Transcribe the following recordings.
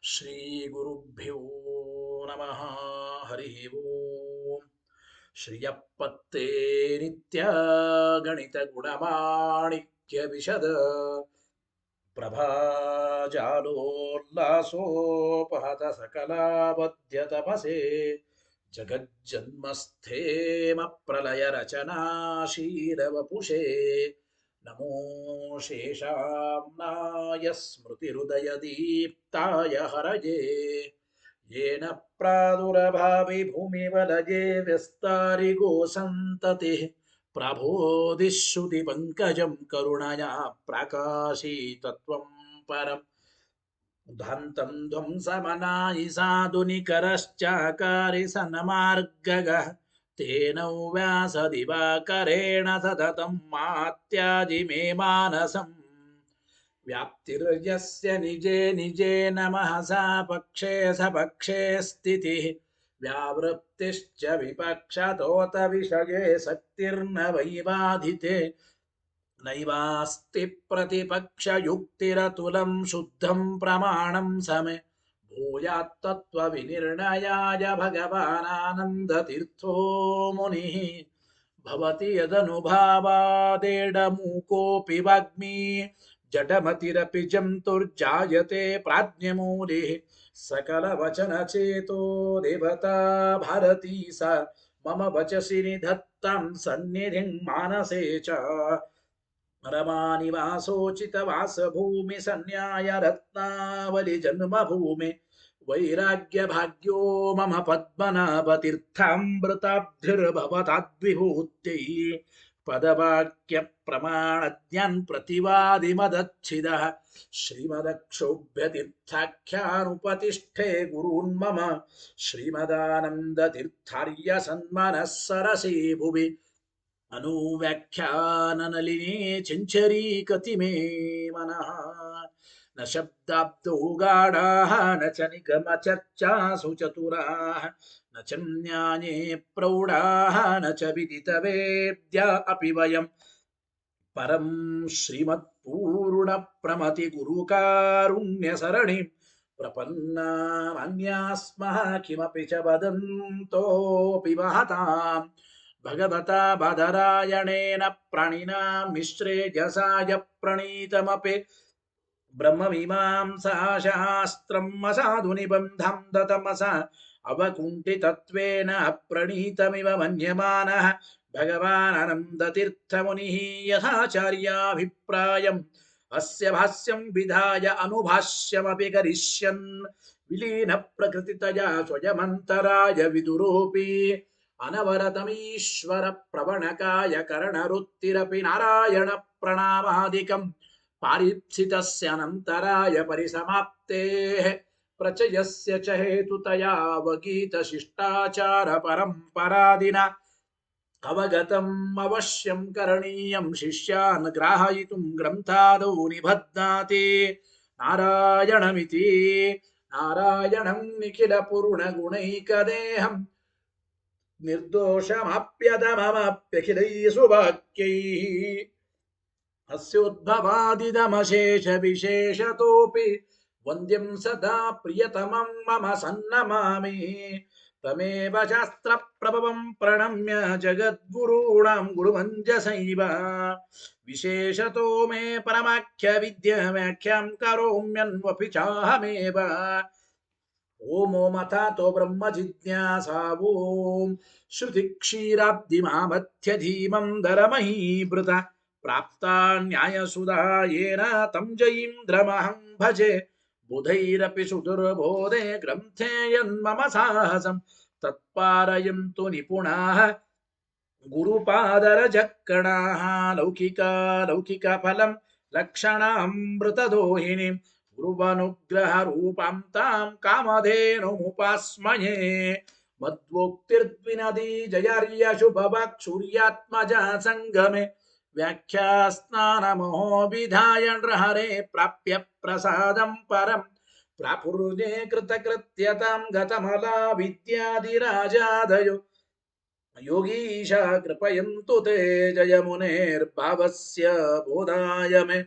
श्रीगुरुभ्यो नमः। हरि ओम्। श्रियपत्ते नित्या गणितगुणमाणिक्यविशद प्रभाजालोल्लासोपहत सकलावद्यतपसे जगज्जन्मस्थेम प्रलयरचनाशीलवपुषे नमो शेषाम्नाय स्मृतिहृदयदीप्ताय हरये येन प्रादुरभावि भूमिवलये व्यस्तारिगो सन्ततिः प्रबोधिश्रुतिपङ्कजं करुणया प्राकाशीतत्वं परम् ध्वन्तं ध्वंसमनायि साधुनिकरश्चाकारि सन्मार्गगः तेन व्यासदिवाकरेण सततं मात्याजि मे मानसम् व्याप्तिर्यस्य निजे निजे नमः सा पक्षे सपक्षे स्थितिः व्यावृत्तिश्च विपक्षतोत विषये शक्तिर्न वैबाधिते नैवास्ति प्रतिपक्षयुक्तिरतुलं शुद्धं प्रमाणं समे भूयात्तत्त्वविनिर्णयाय भगवानानन्दतीर्थो मुनिः भवति यदनुभावादेडमूकोऽपि वाग्मी जडमतिरपि जन्तुर्जायते प्राज्ञमूलिः सकलवचनचेतो देवता भारती सा मम वचसि निधत्तां सन्निधिं मानसे च रमानिवासोचितवासभूमि सन्न्याय रत्नावलि जन्मभूमि वैराग्य भाग्यो मम पद्मनाभतीर्थामृताब्धिर्भवताद्विभूत्यै पदवाक्य प्रमाणज्ञान प्रतिवादिमदच्छिदः श्रीमदक्षोभ्यतीर्थाख्यानुपतिष्ठे गुरून्मम श्रीमदानन्दतीर्थार्य सन्मनः सरसि भुवि अनुव्याख्याननलिनी चिञ्चरी कतिमे मनः न शब्दाब्दौ गाढाः न च निगमचर्चासु चतुराः न च न्याये प्रौढाः न च विदितवेद्या अपि वयम् परं श्रीमत्पूर्णप्रमतिगुरुकारुण्यसरणिं प्रपन्नामन्यास्मः किमपि च वदन्तोऽपि महताम् भगवता बादरायणेन प्रणिना मिश्रेजसाय प्रणीतमपि ब्रह्ममीमांसाशास्त्रम् असाधुनिबन्धं दतमसा अवकुण्ठितत्वेन अप्रणीतमिव मन्यमानः भगवानन्दतीर्थमुनिः यथाचार्याभिप्रायम् अस्य भाष्यं विधाय अनुभाष्यमपि करिष्यन् विलीनप्रकृतितया स्वयमन्तराय विदुरोऽपि अनवरतमीश्वर प्रवणकाय करणरुत्तिरपि नारायण प्रणामादिकम् पारीप्सितस्यानन्तराय परिसमाप्तेः प्रचयस्य च हेतुतया अवगीतशिष्टाचार परम्परादिना अवगतम् अवश्यं करणीयं शिष्यान् ग्राहयितुं ग्रन्थादौ निबध्नाति नारायणमिति नारायणं निखिलपूर्णगुणैकदेहम् निर्दोषमाप्यतममप्यखिलैः सुवाक्यैः अस्योद्भवादिदमशेषविशेषतोऽपि वन्द्यं सदा प्रियतमं मम सन्नमामि तमेव शास्त्रप्रभवं प्रणम्य जगद्गुरूणां गुरुमञ्जसैव विशेषतो मे परमाख्यविद्याव्याख्यां करोम्यन्वपि चाहमेव ओमो मथातो ब्रह्म जिज्ञासा ओम श्रुति क्षीराब्धिमामथ्यधीमं दरमहीभृत प्राप्ता न्यायसुधा येन तं जयीन्द्रमहं भजे बुधैरपि सुदुर्बोधे ग्रन्थे यन्मम साहसं तत्पारयन्तु निपुणाः गुरुपादरजक्कणाः लौकिकफलं लक्षणामृतदोहिनीं गुरुवनुग्रहरूपां तां कामधेनुमुपास्महे मद्वोक्तिर्द्विनदी जयार्यशुभवाक्सूर्यात्मजा सङ्गमे व्याख्यास्नानमहो विधाय नृहरे प्राप्य प्रसादं परम् प्रापुर्ये कृतकृत्यतां गतमला विद्यादिराजादयो योगीशा कृपयन्तु ते जयमुनेर्भावस्य बोधाय मे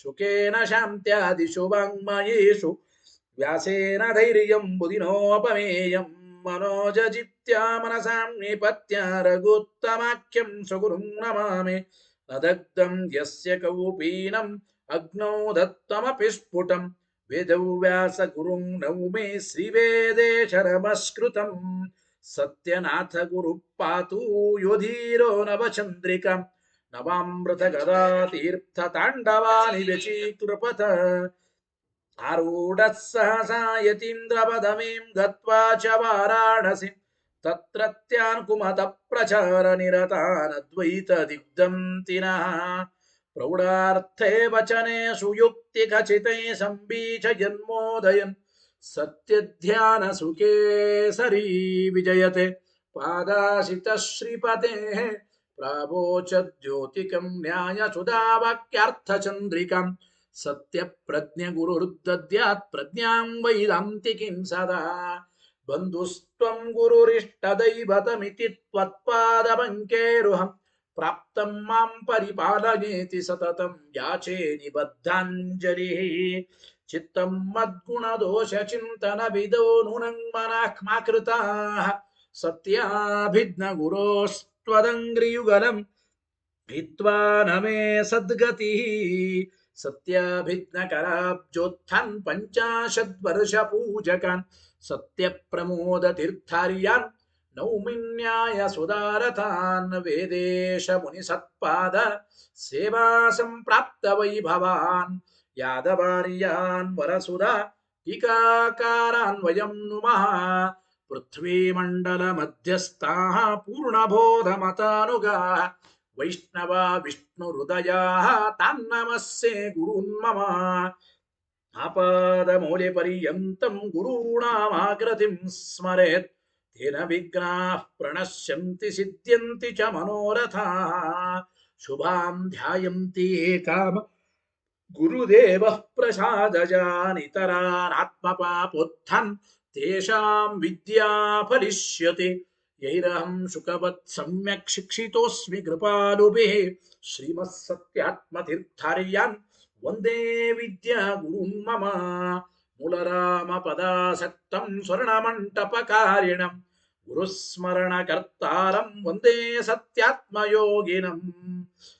शुकेन शान्त्यादिषु वाङ्मयेषु ವ್ಯಾಸೇನ ಧೈರ್ಯಂ ಬುಧಿನೋಪಮೇಯಂ ಮನೋಜಜಿತ್ಯ ಮನಸಾಂ ನಿಪತ್ಯ ರಘುತ್ತಮಾಖ್ಯಂ ಸ್ವಗುರುಂ ನಮಾಮಿ ನದಗ್ಧಂ ಯಸ್ಯ ಕೌಪೀನಂ ಅಗ್ನೌ ದತ್ತಮಪಿ ಸ್ಫುಟಂ ವೇದವ್ಯಾಸ ಗುರುಂ ನೌಮಿ ಶ್ರೀವೇದೇಶರಮಸ್ಕೃತಂ ಸತ್ಯನಾಥ ಗುರು ಪಾತು ಯೋಧೀರೋ ನವಚಂದ್ರಿಕಂ ನವಾಮೃತ ಗದಾ ತೀರ್ಥ ತಾಂಡವಾನಿ ವ್ಯಚೀಕೃಪತ ಆರೂಢ ಸಹಸಾ ಯತೀಂದ್ರಪದಮೀಂ ಗತ್ವಾ ಚ ವಾರಾಣಸಿ ತತ್ರತ್ಯಾನ್ ಕುಮತ ಪ್ರಚಾರ ನಿರತಾನದ್ವೈತ ದಿಗ್ಧಂತಿನಃ ಪ್ರೌಢಾರ್ಥೇ ವಚನೆ ಸುಯುಕ್ತಿ ಖಚಿತೈ ಸಂಬೀಜಯನ್ಮೋದಯನ್ ಸತ್ಯಧ್ಯಾನ ಸುಕೇಸರಿ ವಿಜಯತೆ ಪಾದಾಶಿತ ಶ್ರೀಪತೆ ಪ್ರಾವೋಚದ್ಯೋತಿಕಂ ನ್ಯಾಯ ಸುಧಾವಾಕ್ಯಾರ್ಥಚಂದ್ರಿಕಂ ಸತ್ಯ ಪ್ರಜ್ಞ ಗುರುರ್ದದ್ಯಾತ್ ಪ್ರಜ್ಞಾಂ ವೈದಾಂತಿಕಿಂ ಸದಾ ಬಂಧುಸ್ತ್ವಂ ಗುರುರಿಷ್ಟದೈವತಮಿತಿ ತ್ವತ್ಪಾದಪಂಕೇರುಹಂ ಪ್ರಾಪ್ತಂ ಮಾಂ ಪರಿಪಾಲಯೇತಿ ಸತತಂ ಯಾಚೇ ನಿಬದ್ಧಾಂಜಲಿಃ ಚಿತ್ತಂ ಮದ್ಗುಣದೋಷ ಚಿಂತನ ವಿದೋ ನೂನಂ ಮನಃ ಮಾಕೃತಾಃ ಸತ್ಯಾಭಿಜ್ಞ ಗುರೋಸ್ತ್ವದಂಗ್ರಿಯುಗಲಂ ಹಿತ್ವಾ ನಮೇ ಸದ್ಗತಿಃ ಸತ್ಯಾಭಿಜ್ಞ ಕರಾಬ್ಜೋತ್ಥಾನ್ ಪಂಚಾಶದ್ವರ್ಷ ಪೂಜಕಾನ್ ಸತ್ಯ ಪ್ರಮೋದ ತೀರ್ಥಾರ್ಯಾನ್ ನೌಮಿನ್ಯಾಯ ಸುಧಾರತಾನ್ ವೇದೇಶ ಮುನಿ ಸತ್ಪಾದ ಸೇವಾ ಸಂಪ್ರಾಪ್ತ ವೈಭವಾನ್ ಯಾದವಾರ್ಯಾನ್ ವರಸುಧಾ ಟೀಕಾಕಾರಾನ್ ವಯಂ ನುಮಃ ಪೃಥ್ವೀಮಂಡಲ ಮಧ್ಯಸ್ಥಾಃ ಪೂರ್ಣಬೋಧ ಮತಾನುಗಾಃ ವೈಷ್ಣವ ವಿಷ್ಣು ಹೃದಯಾಃ ತಾನ್ನಮಸ್ಸೆ ಗುರುನ್ ಮಮ ಆಪಾದ ಮೌಲ್ಯ ಪರ್ಯಂತಂ ಗುರುಣಾಮಾಕೃತಿಂ ಸ್ಮರೇತ್ ತೇನ ವಿಘ್ನಾಃ ಪ್ರಣಶ್ಯಂತಿ ಸಿದ್ಧ್ಯಂತಿ ಚ ಮನೋರಥಾಃ ಶುಭಾಂ ಧ್ಯಾಯಂತಿ ಏಕಾಮ ಗುರುದೇವಃ ಪ್ರಸಾದಜಾನಿತರಾನ್ ಆತ್ಮಪಾಪೋತ್ಥಾನ್ ತೇಷಾಂ ವಿದ್ಯಾ ಫಲಿಷ್ಯತೆ ಯೈರಹಂ ಶುಕವತ್ ಸಮ್ಯಕ್ ಶಿಕ್ಷಿತೋಸ್ಮಿ ಕೃಪಾಲುಭಿಃ ಶ್ರೀಮತ್ಸತ್ಯಾತ್ಮತೀರ್ಥಾರ್ಯಾನ್ ವಂದೇ ವಿದ್ಯಾ ಗುರುಂ ಮಮ ಮೂಲರಾಮ ಪದಾಸಕ್ತಂ ಸ್ವರ್ಣಮಂಟಪಕಾರಿಣಂ ಗುರುಸ್ಮರಣಕರ್ತಾರಂ ವಂದೇ ಸತ್ಯಾತ್ಮಯೋಗಿನಂ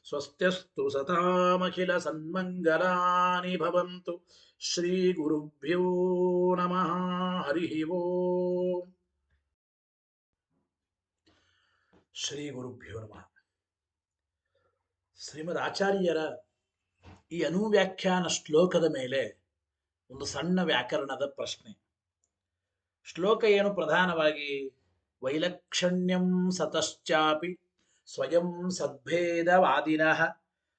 ಸ್ವಸ್ತ್ಯಸ್ತು ಸತಾಮಖಿಲ ಸನ್ಮಂಗಲಾನಿ ಭವಂತು ಶ್ರೀ ಗುರುಭ್ಯೋ ನಮಃ ಹರಿ ಓಂ ಶ್ರೀ ಗುರುಭ್ಯೋ ನಮಃ ಶ್ರೀಮದ್ ಆಚಾರ್ಯರ ಈ ಅನುವ್ಯಾಖ್ಯಾನ ಶ್ಲೋಕದ ಮೇಲೆ ಒಂದು ಸಣ್ಣ ವ್ಯಾಕರಣದ ಪ್ರಶ್ನೆ. ಶ್ಲೋಕ ಏನು? ಪ್ರಧಾನವಾಗಿ ವೈಲಕ್ಷಣ್ಯಂ ಸತಶ್ಚಾಪಿ ಸ್ವಯಂ ಸದ್ಭೇದವಾದಿನಃ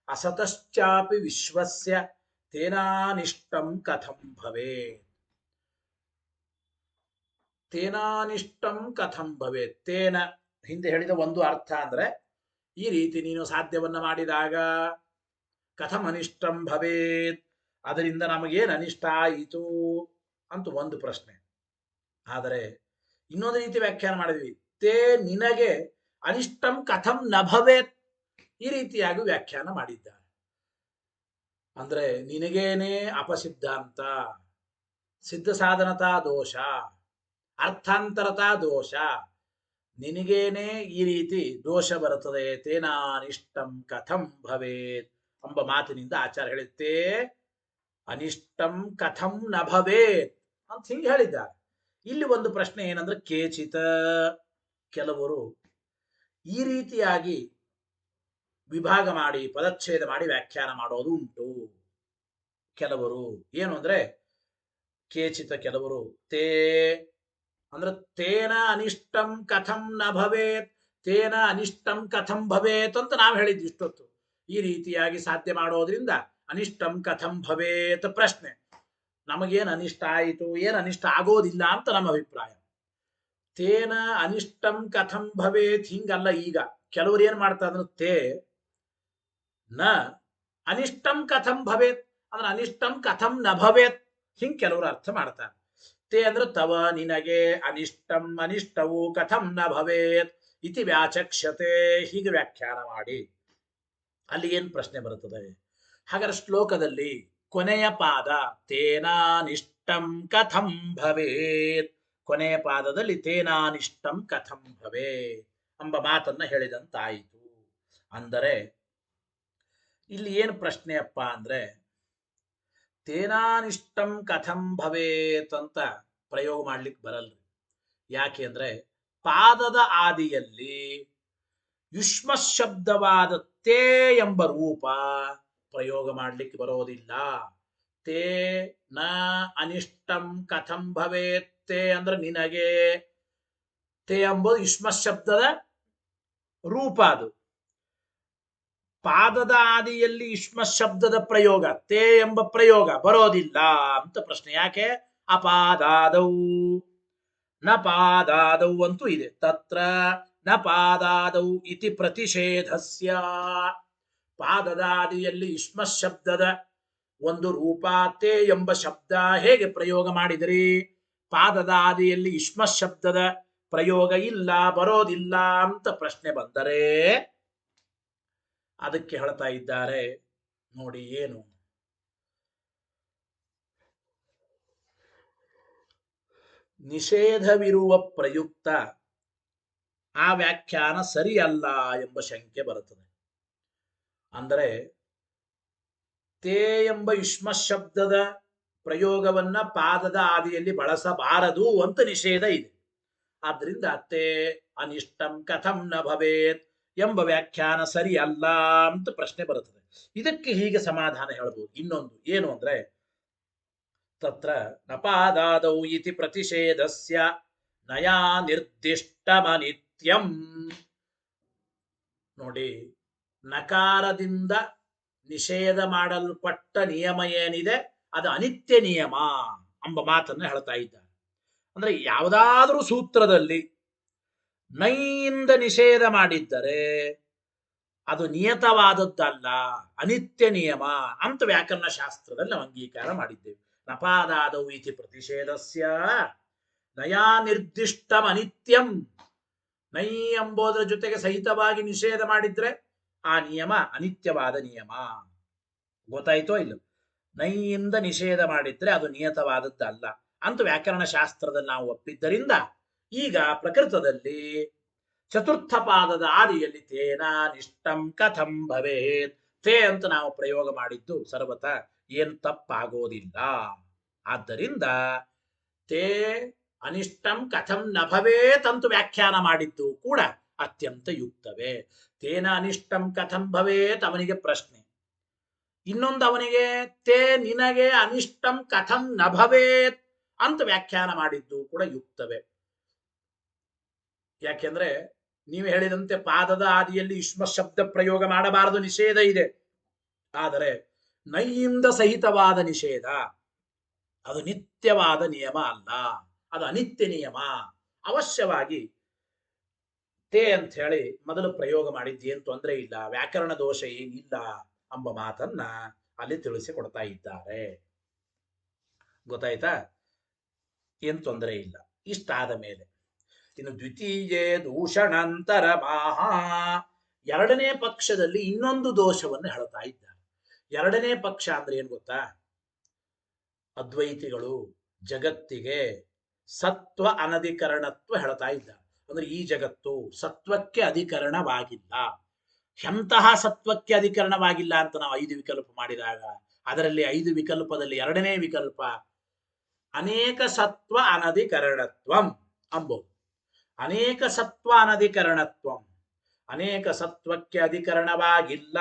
ಅಸತಶ್ಚಾಪಿ ವಿಶ್ವಸ್ಯ ತೇನಾನಿಷ್ಟಂ ಕಥಂ ಭವೇತ್. ತೇನಾನಿಷ್ಟಂ ಕಥಂ ಭವೇತ್. ತೇನ ಹಿಂದೆ ಹೇಳಿದ ಒಂದು ಅರ್ಥ ಅಂದ್ರೆ ಈ ರೀತಿ ನೀನು ಸಾಧ್ಯವನ್ನ ಮಾಡಿದಾಗ ಕಥಂ ಅನಿಷ್ಟಂ ಭವೇತ್, ಅದರಿಂದ ನಮಗೇನು ಅನಿಷ್ಟ ಆಯಿತು ಅಂತ ಒಂದು ಪ್ರಶ್ನೆ. ಆದರೆ ಇನ್ನೊಂದು ರೀತಿ ವ್ಯಾಖ್ಯಾನ ಮಾಡಿದ್ವಿ, ತೇ ನಿನಗೆ ಅನಿಷ್ಟಂ ಕಥಂ ನ ಭವೇತ್, ಈ ರೀತಿಯಾಗಿ ವ್ಯಾಖ್ಯಾನ ಮಾಡಿದ್ದಾರೆ. ಅಂದ್ರೆ ನಿನಗೇನೆ ಅಪಸಿದ್ಧಾಂತ, ಸಿದ್ಧ ಸಾಧನತಾ ದೋಷ, ಅರ್ಥಾಂತರತಾ ದೋಷ, ನಿನಗೇನೆ ಈ ರೀತಿ ದೋಷ ಬರುತ್ತದೆ. ತೇನಾನಿಷ್ಟಂ ಕಥಂ ಭವೇತ್ ಎಂಬ ಮಾತಿನಿಂದ ಆಚಾರ್ಯ ಹೇಳುತ್ತೆ ಅನಿಷ್ಟಂ ಕಥಂ ನ ಭವೇತ್ ಅಂತ ಹಿಂಗೆ ಹೇಳಿದ್ದಾರೆ. ಇಲ್ಲಿ ಒಂದು ಪ್ರಶ್ನೆ ಏನಂದ್ರೆ, ಕೇಚಿತ ಕೆಲವರು ಈ ರೀತಿಯಾಗಿ ವಿಭಾಗ ಮಾಡಿ ಪದಚ್ಛೇದ ಮಾಡಿ ವ್ಯಾಖ್ಯಾನ ಮಾಡೋದು ಉಂಟು. ಕೆಲವರು ಏನು ಅಂದ್ರೆ, ಕೇಚಿತ ಕೆಲವರು ತೇ ಅಂದ್ರೆ ತೇನ ಅನಿಷ್ಟಂ ಕಥಂ ನ ಭವೇತ್, ತೇನ ಅನಿಷ್ಟಂ ಕಥಂ ಭವೇತ್ ಅಂತ ನಾವು ಹೇಳಿದ್ವಿ ಇಷ್ಟೊತ್ತು. ಈ ರೀತಿಯಾಗಿ ಸಾಧ್ಯ ಮಾಡೋದ್ರಿಂದ ಅನಿಷ್ಟಂ ಕಥಂ ಭವೇತ್. ಪ್ರಶ್ನೆ, ನಮಗೇನು ಅನಿಷ್ಟ ಆಯಿತು, ಏನು ಅನಿಷ್ಟ ಆಗೋದಿಲ್ಲ ಅಂತ ನಮ್ಮ ಅಭಿಪ್ರಾಯ. ತೇನ ಅನಿಷ್ಟಂ ಕಥಂ ಭವೇತ್ ಹಿಂಗಲ್ಲ. ಈಗ ಕೆಲವರು ಏನ್ ಮಾಡ್ತಾ ಇದ್ರು, ತೇ ನ ಅನಿಷ್ಟಂ ಕಥಂ ಭವೇತ್ ಅಂದ್ರೆ ಅನಿಷ್ಟಂ ಕಥಂ ನ ಭವೇತ್ ಹಿಂಗ್ ಕೆಲವರು ಅರ್ಥ ಮಾಡ್ತಾರೆ. ತೇ ಅಂದ್ರೆ ತವ ನಿನಗೆ, ಅನಿಷ್ಟಂ ಅನಿಷ್ಟವು, ಕಥಂ ನ ಭವೇತ್ ಇತಿ ವ್ಯಾಚಕ್ಷ್ಯತೆ, ಹೀಗೆ ವ್ಯಾಖ್ಯಾನ ಮಾಡಿ ಅಲ್ಲಿ ಏನ್ ಪ್ರಶ್ನೆ ಬರುತ್ತದೆ? ಹಾಗಾದ್ರೆ ಶ್ಲೋಕದಲ್ಲಿ ಕೊನೆಯ ಪಾದ ತೇನಾನಿಷ್ಟಂ ಕಥಂ ಭವೇತ್, ಕೊನೆಯ ಪಾದದಲ್ಲಿ ತೇನಾನಿಷ್ಟಂ ಕಥಂ ಭವೇತ್ ಎಂಬ ಮಾತನ್ನ ಹೇಳಿದಂತಾಯಿತು. ಅಂದರೆ ಇಲ್ಲಿ ಏನು ಪ್ರಶ್ನೆಯಪ್ಪ ಅಂದ್ರೆ ತೇನಾನಿಷ್ಟಂ ಕಥಂ ಭವೇತ್ ಅಂತ ಪ್ರಯೋಗ ಮಾಡ್ಲಿಕ್ಕೆ ಬರಲ್ರಿ. ಯಾಕೆ ಅಂದ್ರೆ ಪಾದದ ಆದಿಯಲ್ಲಿ ಯುಷ್ಮ ಶಬ್ದವಾದ ತೇ ಎಂಬ ರೂಪ ಪ್ರಯೋಗ ಮಾಡ್ಲಿಕ್ಕೆ ಬರೋದಿಲ್ಲ. ತೇ ನ ಅನಿಷ್ಟಂ ಕಥಂ ಭವೇತ್, ತೇ ಅಂದ್ರೆ ನಿನಗೆ, ತೇ ಎಂಬುದು ಯುಷ್ಮ ಶಬ್ದದ ರೂಪ. ಅದು ಪಾದದ ಆದಿಯಲ್ಲಿ ಯುಷ್ಮ ಶಬ್ದದ ಪ್ರಯೋಗ ತೇ ಎಂಬ ಪ್ರಯೋಗ ಬರೋದಿಲ್ಲ ಅಂತ ಪ್ರಶ್ನೆ. ಯಾಕೆ? ಅಪಾದಾದೌ ನ ಪಾದಾದೌ ಅಂತೂ ಇದೆ. ತತ್ರ ನ ಪಾದಾದೌ ಇತಿ ಪ್ರತಿಷೇಧಸ್ಯ, ಪಾದದ ಆದಿಯಲ್ಲಿ ಯುಷ್ಮ ಶಬ್ದದ ಒಂದು ರೂಪ ತೇ ಎಂಬ ಶಬ್ದ ಹೇಗೆ ಪ್ರಯೋಗ ಮಾಡಿದಿರಿ? ಪಾದದ ಆದಿಯಲ್ಲಿ ಯುಷ್ಮ ಶಬ್ದದ ಪ್ರಯೋಗ ಇಲ್ಲ, ಬರೋದಿಲ್ಲ ಅಂತ ಪ್ರಶ್ನೆ ಬಂದರೆ ಅದಕ್ಕೆ ಹೇಳ್ತಾ ಇದ್ದಾರೆ ನೋಡಿ. ಏನು? ನಿಷೇಧವಿರುವ ಪ್ರಯುಕ್ತ ಆ ವ್ಯಾಖ್ಯಾನ ಸರಿಯಲ್ಲ ಎಂಬ ಶಂಕೆ ಬರುತ್ತದೆ. ಅಂದರೆ ತೇ ಎಂಬ ಯುಷ್ಮ ಶಬ್ದದ ಪ್ರಯೋಗವನ್ನ ಪಾದದ ಆದಿಯಲ್ಲಿ ಬಳಸಬಾರದು ಅಂತ ನಿಷೇಧ ಇದೆ. ಆದ್ರಿಂದ ತೇ ಅನಿಷ್ಟಂ ಕಥಂ ನ ಭವೇತ್ ಎಂಬ ವ್ಯಾಖ್ಯಾನ ಸರಿ ಅಲ್ಲ ಅಂತ ಪ್ರಶ್ನೆ ಬರುತ್ತದೆ. ಇದಕ್ಕೆ ಹೀಗೆ ಸಮಾಧಾನ ಹೇಳಬಹುದು. ಇನ್ನೊಂದು ಏನು ಅಂದ್ರೆ ತತ್ರ ನಪಾದಾದೌ ಇತಿ ಪ್ರತಿಷೇಧಸ್ಯ ನಯಾ ನಿರ್ದಿಷ್ಟಮನಿತ್ಯಂ. ನೋಡಿ, ನಕಾರದಿಂದ ನಿಷೇಧ ಮಾಡಲ್ಪಟ್ಟ ನಿಯಮ ಏನಿದೆ ಅದು ಅನಿತ್ಯ ನಿಯಮ ಎಂಬ ಮಾತನ್ನು ಹೇಳ್ತಾ ಇದ್ದಾರೆ. ಅಂದ್ರೆ ಯಾವುದಾದ್ರೂ ಸೂತ್ರದಲ್ಲಿ ನೈಯಿಂದ ನಿಷೇಧ ಮಾಡಿದ್ದರೆ ಅದು ನಿಯತವಾದದ್ದಲ್ಲ, ಅನಿತ್ಯ ನಿಯಮ ಅಂತ ವ್ಯಾಕರಣ ಶಾಸ್ತ್ರದಲ್ಲಿ ನಾವು ಅಂಗೀಕಾರ ಮಾಡಿದ್ದೇವೆ. ನಪಾದಾದೌ ಇತಿ ಪ್ರತಿಷೇಧಸ್ಯ ನಯಾ ನಿರ್ದಿಷ್ಟಂ ಅನಿತ್ಯಂ. ನೈ ಎಂಬುದರ ಜೊತೆಗೆ ಸಹಿತವಾಗಿ ನಿಷೇಧ ಮಾಡಿದ್ರೆ ಆ ನಿಯಮ ಅನಿತ್ಯವಾದ ನಿಯಮ. ಗೊತ್ತಾಯ್ತೋ ಇಲ್ಲ? ನೈಯಿಂದ ನಿಷೇಧ ಮಾಡಿದ್ರೆ ಅದು ನಿಯತವಾದದ್ದಲ್ಲ ಅಂತ ವ್ಯಾಕರಣ ಶಾಸ್ತ್ರದಲ್ಲಿ ನಾವು ಒಪ್ಪಿದ್ದರಿಂದ ಈಗ ಪ್ರಕೃತದಲ್ಲಿ ಚತುರ್ಥ ಪಾದದ ಆದಿಯಲ್ಲಿ ತೇನಾನಿಷ್ಟಂ ಕಥಂ ಭವೇತ್, ತೇ ಅಂತ ನಾವು ಪ್ರಯೋಗ ಮಾಡಿದ್ದು ಸರ್ವತ ಏನು ತಪ್ಪಾಗೋದಿಲ್ಲ. ಆದ್ದರಿಂದ ತೇ ಅನಿಷ್ಟಂ ಕಥಂ ನ ಭವೇತ್ ಅಂತ ವ್ಯಾಖ್ಯಾನ ಮಾಡಿದ್ದು ಕೂಡ ಅತ್ಯಂತ ಯುಕ್ತವೇ. ತೇನ ಅನಿಷ್ಟಂ ಕಥಂ ಭವೇತ್ ಅವನಿಗೆ ಪ್ರಶ್ನೆ. ಇನ್ನೊಂದು ಅವನಿಗೆ ತೇ ನಿನಗೆ ಅನಿಷ್ಟಂ ಕಥಂ ನ ಭವೇತ್ ಅಂತ ವ್ಯಾಖ್ಯಾನ ಮಾಡಿದ್ದು ಕೂಡ ಯುಕ್ತವೇ. ಯಾಕೆಂದ್ರೆ ನೀವು ಹೇಳಿದಂತೆ ಪಾದದ ಆದಿಯಲ್ಲಿ ಯುಷ್ಮ ಶಬ್ದ ಪ್ರಯೋಗ ಮಾಡಬಾರದು, ನಿಷೇಧ ಇದೆ. ಆದರೆ ನೈಯಿಂದ ಸಹಿತವಾದ ನಿಷೇಧ ಅದು ನಿತ್ಯವಾದ ನಿಯಮ ಅಲ್ಲ, ಅದು ಅನಿತ್ಯ ನಿಯಮ. ಅವಶ್ಯವಾಗಿ ತೇ ಅಂತ ಹೇಳಿ ಮೊದಲು ಪ್ರಯೋಗ ಮಾಡಿದ್ದೇನು ತೊಂದರೆ ಇಲ್ಲ, ವ್ಯಾಕರಣ ದೋಷ ಏನಿಲ್ಲ ಎಂಬ ಮಾತನ್ನ ಅಲ್ಲಿ ತಿಳಿಸಿಕೊಡ್ತಾ ಇದ್ದಾರೆ. ಗೊತ್ತಾಯ್ತಾ? ಏನ್ ತೊಂದರೆ ಇಲ್ಲ. ಇಷ್ಟಾದ ಮೇಲೆ ಇನ್ನು ದ್ವಿತೀಯೇ ದೂಷಣಾಂತರ ಮಾಹ, ಎರಡನೇ ಪಕ್ಷದಲ್ಲಿ ಇನ್ನೊಂದು ದೋಷವನ್ನು ಹೇಳ್ತಾ ಇದ್ದಾರೆ. ಎರಡನೇ ಪಕ್ಷ ಅಂದ್ರೆ ಏನ್ ಗೊತ್ತಾ? ಅದ್ವೈತಿಗಳು ಜಗತ್ತಿಗೆ ಸತ್ವ ಅನಧಿಕರಣತ್ವ ಹೇಳ್ತಾ ಇದ್ದಾರೆ. ಅಂದ್ರೆ ಈ ಜಗತ್ತು ಸತ್ವಕ್ಕೆ ಅಧಿಕರಣವಾಗಿಲ್ಲ. ಎಂತಹ ಸತ್ವಕ್ಕೆ ಅಧಿಕರಣವಾಗಿಲ್ಲ ಅಂತ ನಾವು 5 ವಿಕಲ್ಪ ಮಾಡಿದಾಗ ಅದರಲ್ಲಿ 5 ವಿಕಲ್ಪದಲ್ಲಿ ಎರಡನೇ ವಿಕಲ್ಪ ಅನೇಕ ಸತ್ವ ಅನಧಿಕರಣತ್ವಂ ಅಂಬೋದು. ಅನೇಕ ಸತ್ವ ಅನಧಿಕರಣತ್ವಂ, ಅನೇಕ ಸತ್ವಕ್ಕೆ ಅಧಿಕರಣವಾಗಿಲ್ಲ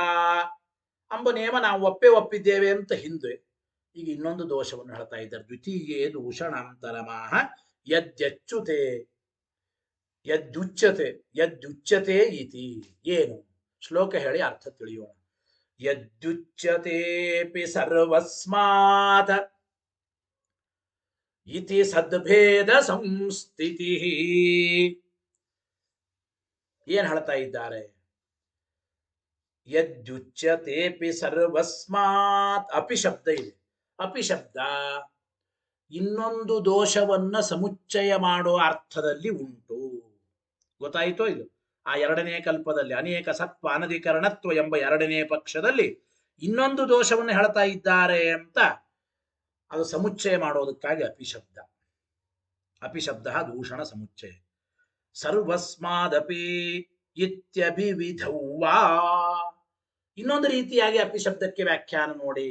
ಎಂಬ ನೇಮ ನಾವು ಒಪ್ಪಿದ್ದೇವೆ ಅಂತ ಹಿಂದೆ. ಈಗ ಇನ್ನೊಂದು ದೋಷವನ್ನು ಹೇಳ್ತಾ ಇದ್ದಾರೆ. ದ್ವಿತೀಯೇ ದೂಷಣಾಂತರಮಾಹ ಯದ್ಯಚ್ಯುತೆ ಯದ್ಯುಚ್ಯತೆ ಇತಿ. ಏನು? ಶ್ಲೋಕ ಹೇಳಿ ಅರ್ಥ ತಿಳಿಯೋಣ. ಯದ್ಯುಚ್ಯತೆಪಿ ಸರ್ವಸ್ಮಾತ್ ಇತಿ ಸದ್ಭೇದ ಸಂಸ್ಥಿತಿ. ಏನ್ ಹೇಳ್ತಾ ಇದ್ದಾರೆ? ಯದ್ಯುಚ್ಯತೆಪಿ ಸರ್ವಸ್ಮಾತ್, ಅಪಿ ಶಬ್ದ ಇದೆ. ಅಪಿ ಶಬ್ದ ಇನ್ನೊಂದು ದೋಷವನ್ನ ಸಮುಚ್ಚಯ ಮಾಡುವ ಅರ್ಥದಲ್ಲಿ ಉಂಟು. ಗೊತ್ತಾಯಿತೋ ಇದು? ಆ ಎರಡನೇ ಕಲ್ಪದಲ್ಲಿ ಅನೇಕ ಸತ್ವ ಅನಧಿಕರಣತ್ವ ಎಂಬ ಎರಡನೇ ಪಕ್ಷದಲ್ಲಿ ಇನ್ನೊಂದು ದೋಷವನ್ನು ಹೇಳ್ತಾ ಇದ್ದಾರೆ ಅಂತ ಅದು ಸಮುಚ್ಚಯ ಮಾಡೋದಕ್ಕಾಗಿ ಅಪಿಶಬ್ದ. ಅಪಿಶಬ್ದ ದೂಷಣ ಸಮುಚ್ಚಯ. ಸರ್ವಸ್ಮಾದಪಿ ಇತ್ಯಭಿವಿಧೌವಾ. ಇನ್ನೊಂದು ರೀತಿಯಾಗಿ ಅಪಿಶಬ್ದಕ್ಕೆ ವ್ಯಾಖ್ಯಾನ ನೋಡಿ.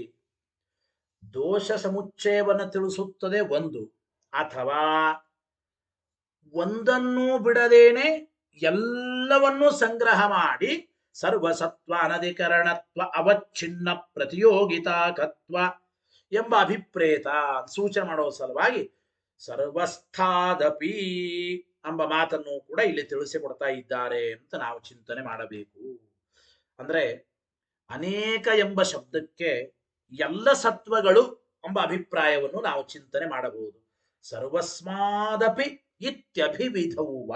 ದೋಷ ಸಮುಚ್ಚಯವನ್ನು ತಿಳಿಸುತ್ತದೆ ಒಂದು, ಅಥವಾ ಒಂದನ್ನೂ ಬಿಡದೇನೆ ಎಲ್ಲವನ್ನೂ ಸಂಗ್ರಹ ಮಾಡಿ ಸರ್ವಸತ್ವ ಅನಧಿಕರಣತ್ವ ಅವಚ್ಛಿನ್ನ ಪ್ರತಿಯೋಗಿತಾಕತ್ವ ಎಂಬ ಅಭಿಪ್ರೇತ ಸೂಚನೆ ಮಾಡುವ ಸಲುವಾಗಿ ಸರ್ವಸ್ಥಾದಪಿ ಎಂಬ ಮಾತನ್ನು ಕೂಡ ಇಲ್ಲಿ ತಿಳಿಸಿಕೊಡ್ತಾ ಇದ್ದಾರೆ ಅಂತ ನಾವು ಚಿಂತನೆ ಮಾಡಬೇಕು. ಅಂದ್ರೆ ಅನೇಕ ಎಂಬ ಶಬ್ದಕ್ಕೆ ಎಲ್ಲ ಸತ್ವಗಳು ಎಂಬ ಅಭಿಪ್ರಾಯವನ್ನು ನಾವು ಚಿಂತನೆ ಮಾಡಬಹುದು. ಸರ್ವಸ್ಮಾದಪಿ ಇತ್ಯಭಿವಿಧೌವ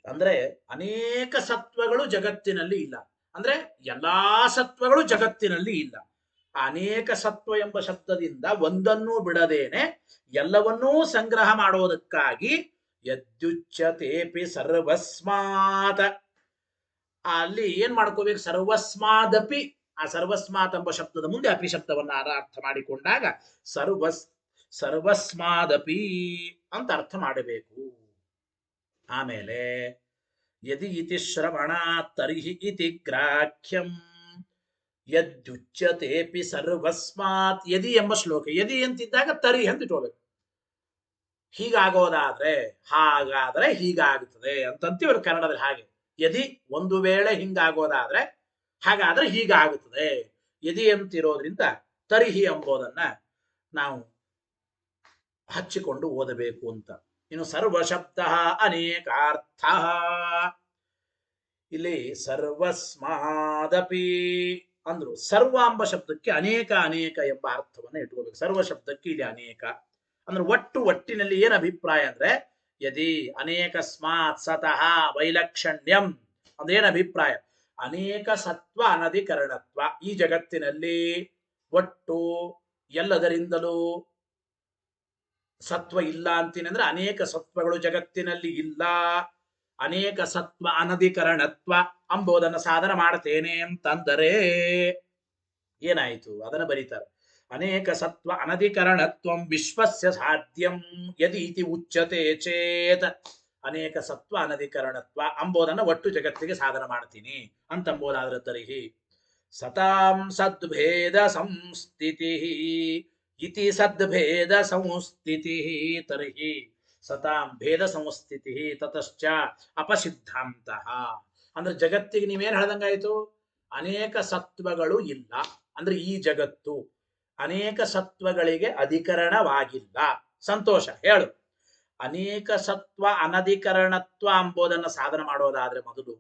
ಅಂದ್ರೆ ಅನೇಕ ಸತ್ವಗಳು ಜಗತ್ತಿನಲ್ಲಿ ಇಲ್ಲ, ಅಂದ್ರೆ ಎಲ್ಲಾ ಸತ್ವಗಳು ಜಗತ್ತಿನಲ್ಲಿ ಇಲ್ಲ. ಅನೇಕ ಸತ್ವ ಎಂಬ ಶಬ್ದದಿಂದ ಒಂದನ್ನೂ ಬಿಡದೇನೆ ಎಲ್ಲವನ್ನೂ ಸಂಗ್ರಹ ಮಾಡೋದಕ್ಕಾಗಿ ಯದ್ಯುಚ್ಯತೇಪಿ ಸರ್ವಸ್ಮಾತ್, ಅಲ್ಲಿ ಏನ್ ಮಾಡ್ಕೋಬೇಕು? ಸರ್ವಸ್ಮಾದಪಿ. ಆ ಸರ್ವಸ್ಮಾತ್ ಎಂಬ ಶಬ್ದದ ಮುಂದೆ ಅಪಿ ಶಬ್ದವನ್ನ ಅರ್ಥ ಮಾಡಿಕೊಂಡಾಗ ಸರ್ವಸ್ಮಾದಪಿ ಅಂತ ಅರ್ಥ ಮಾಡಬೇಕು. ಆಮೇಲೆ ಯದಿ ಇತಿ ಶ್ರವಣ ತರ್ಹಿ ಇತಿ ಗ್ರಾಹ್ಯಂ ಯದ್ಯುಚ್ಯತೇಪಿ ಸರ್ವಸ್ಮಾತ್. ಯದಿ ಎಂಬ ಶ್ಲೋಕ, ಯದಿ ಅಂತಿದ್ದಾಗ ತರಿ ಅಂತ ಇಟ್ಕೋಬೇಕು. ಹೀಗಾಗೋದಾದ್ರೆ, ಹಾಗಾದ್ರೆ ಹೀಗಾಗುತ್ತದೆ ಅಂತಂತೀವಿ ಕನ್ನಡದಲ್ಲಿ. ಹಾಗೆ ಯದಿ ಒಂದು ವೇಳೆ ಹಿಂಗಾಗೋದಾದ್ರೆ ಹಾಗಾದ್ರೆ ಹೀಗಾಗುತ್ತದೆ. ಯದಿ ಅಂತಿರೋದ್ರಿಂದ ತರಿಹಿ ಎಂಬುದನ್ನ ನಾವು ಹಚ್ಚಿಕೊಂಡು ಓದಬೇಕು ಅಂತ. ಇನ್ನು ಸರ್ವಶಬ್ದ ಅನೇಕಾರ್ಥ. ಇಲ್ಲಿ ಸರ್ವಸ್ಮಾದಪಿ ಅಂದ್ರು. ಸರ್ವ ಎಂಬ ಶಬ್ದಕ್ಕೆ ಅನೇಕ ಅನೇಕ ಎಂಬ ಅರ್ಥವನ್ನು ಇಟ್ಕೋಬೇಕು. ಸರ್ವ ಶಬ್ದಕ್ಕೆ ಇಲ್ಲಿ ಅನೇಕ ಅಂದ್ರೆ ಒಟ್ಟಿನಲ್ಲಿ ಏನ್ ಅಭಿಪ್ರಾಯ ಅಂದ್ರೆ, ಯದಿ ಅನೇಕಸ್ಮಾತ್ ಸತಃ ವೈಲಕ್ಷಣ್ಯಂ ಅಂದ್ರೆ ಏನ್ ಅಭಿಪ್ರಾಯ? ಅನೇಕ ಸತ್ವ ಅನಧಿಕರಣತ್ವ. ಈ ಜಗತ್ತಿನಲ್ಲಿ ಒಟ್ಟು ಎಲ್ಲದರಿಂದಲೂ ಸತ್ವ ಇಲ್ಲ ಅಂತೀನಿ ಅಂದ್ರೆ ಅನೇಕ ಸತ್ವಗಳು ಜಗತ್ತಿನಲ್ಲಿ ಇಲ್ಲ. ಅನೇಕ ಸತ್ವ ಅನಧಿಕರಣತ್ವ ಅಂಬೋದನ್ನು ಸಾಧನ ಮಾಡ್ತೇನೆ ಅಂತಂದರೆ ಏನಾಯಿತು? ಅದನ್ನು ಬರೀತಾರೆ. ಅನೇಕ ಸತ್ವ ಅನಧಿಕರಣತ್ವಂ ವಿಶ್ವಸ್ಯ ಸಾಧ್ಯಂ ಯದಿ ಇತಿ ಉಚ್ಯತೆ ಚೇತ್. ಅನೇಕ ಸತ್ವ ಅನಧಿಕರಣತ್ವ ಅಂಬೋದನ್ನು ಒಟ್ಟು ಜಗತ್ತಿಗೆ ಸಾಧನ ಮಾಡ್ತೀನಿ ಅಂತಂಬೋದಾದ್ರೆ ತರ್ಹಿ ಸತಾಂ ಸದ್ಭೇದ ಸಂಸ್ಥಿತಿ ಇತಿ ಸದ್ಭೇದ ಸಂಸ್ಥಿತಿ. ತರ್ಹಿ ಸತಾಂ ಭೇದ ಸಂಸ್ಥಿತಿ ತತಶ್ಚ ಅಪಸಿದ್ಧಾಂತ. ಅಂದ್ರೆ ಜಗತ್ತಿಗೆ ನೀವೇನ್ ಹೇಳ್ದಂಗಾಯ್ತು? ಅನೇಕ ಸತ್ವಗಳು ಇಲ್ಲ ಅಂದ್ರೆ ಈ ಜಗತ್ತು ಅನೇಕ ಸತ್ವಗಳಿಗೆ ಅಧಿಕರಣವಾಗಿಲ್ಲ. ಸಂತೋಷ, ಹೇಳು. ಅನೇಕ ಸತ್ವ ಅನಧಿಕರಣತ್ವ ಎಂಬುದನ್ನು ಸಾಧನ ಮಾಡೋದಾದ್ರೆ ಮೊದಲು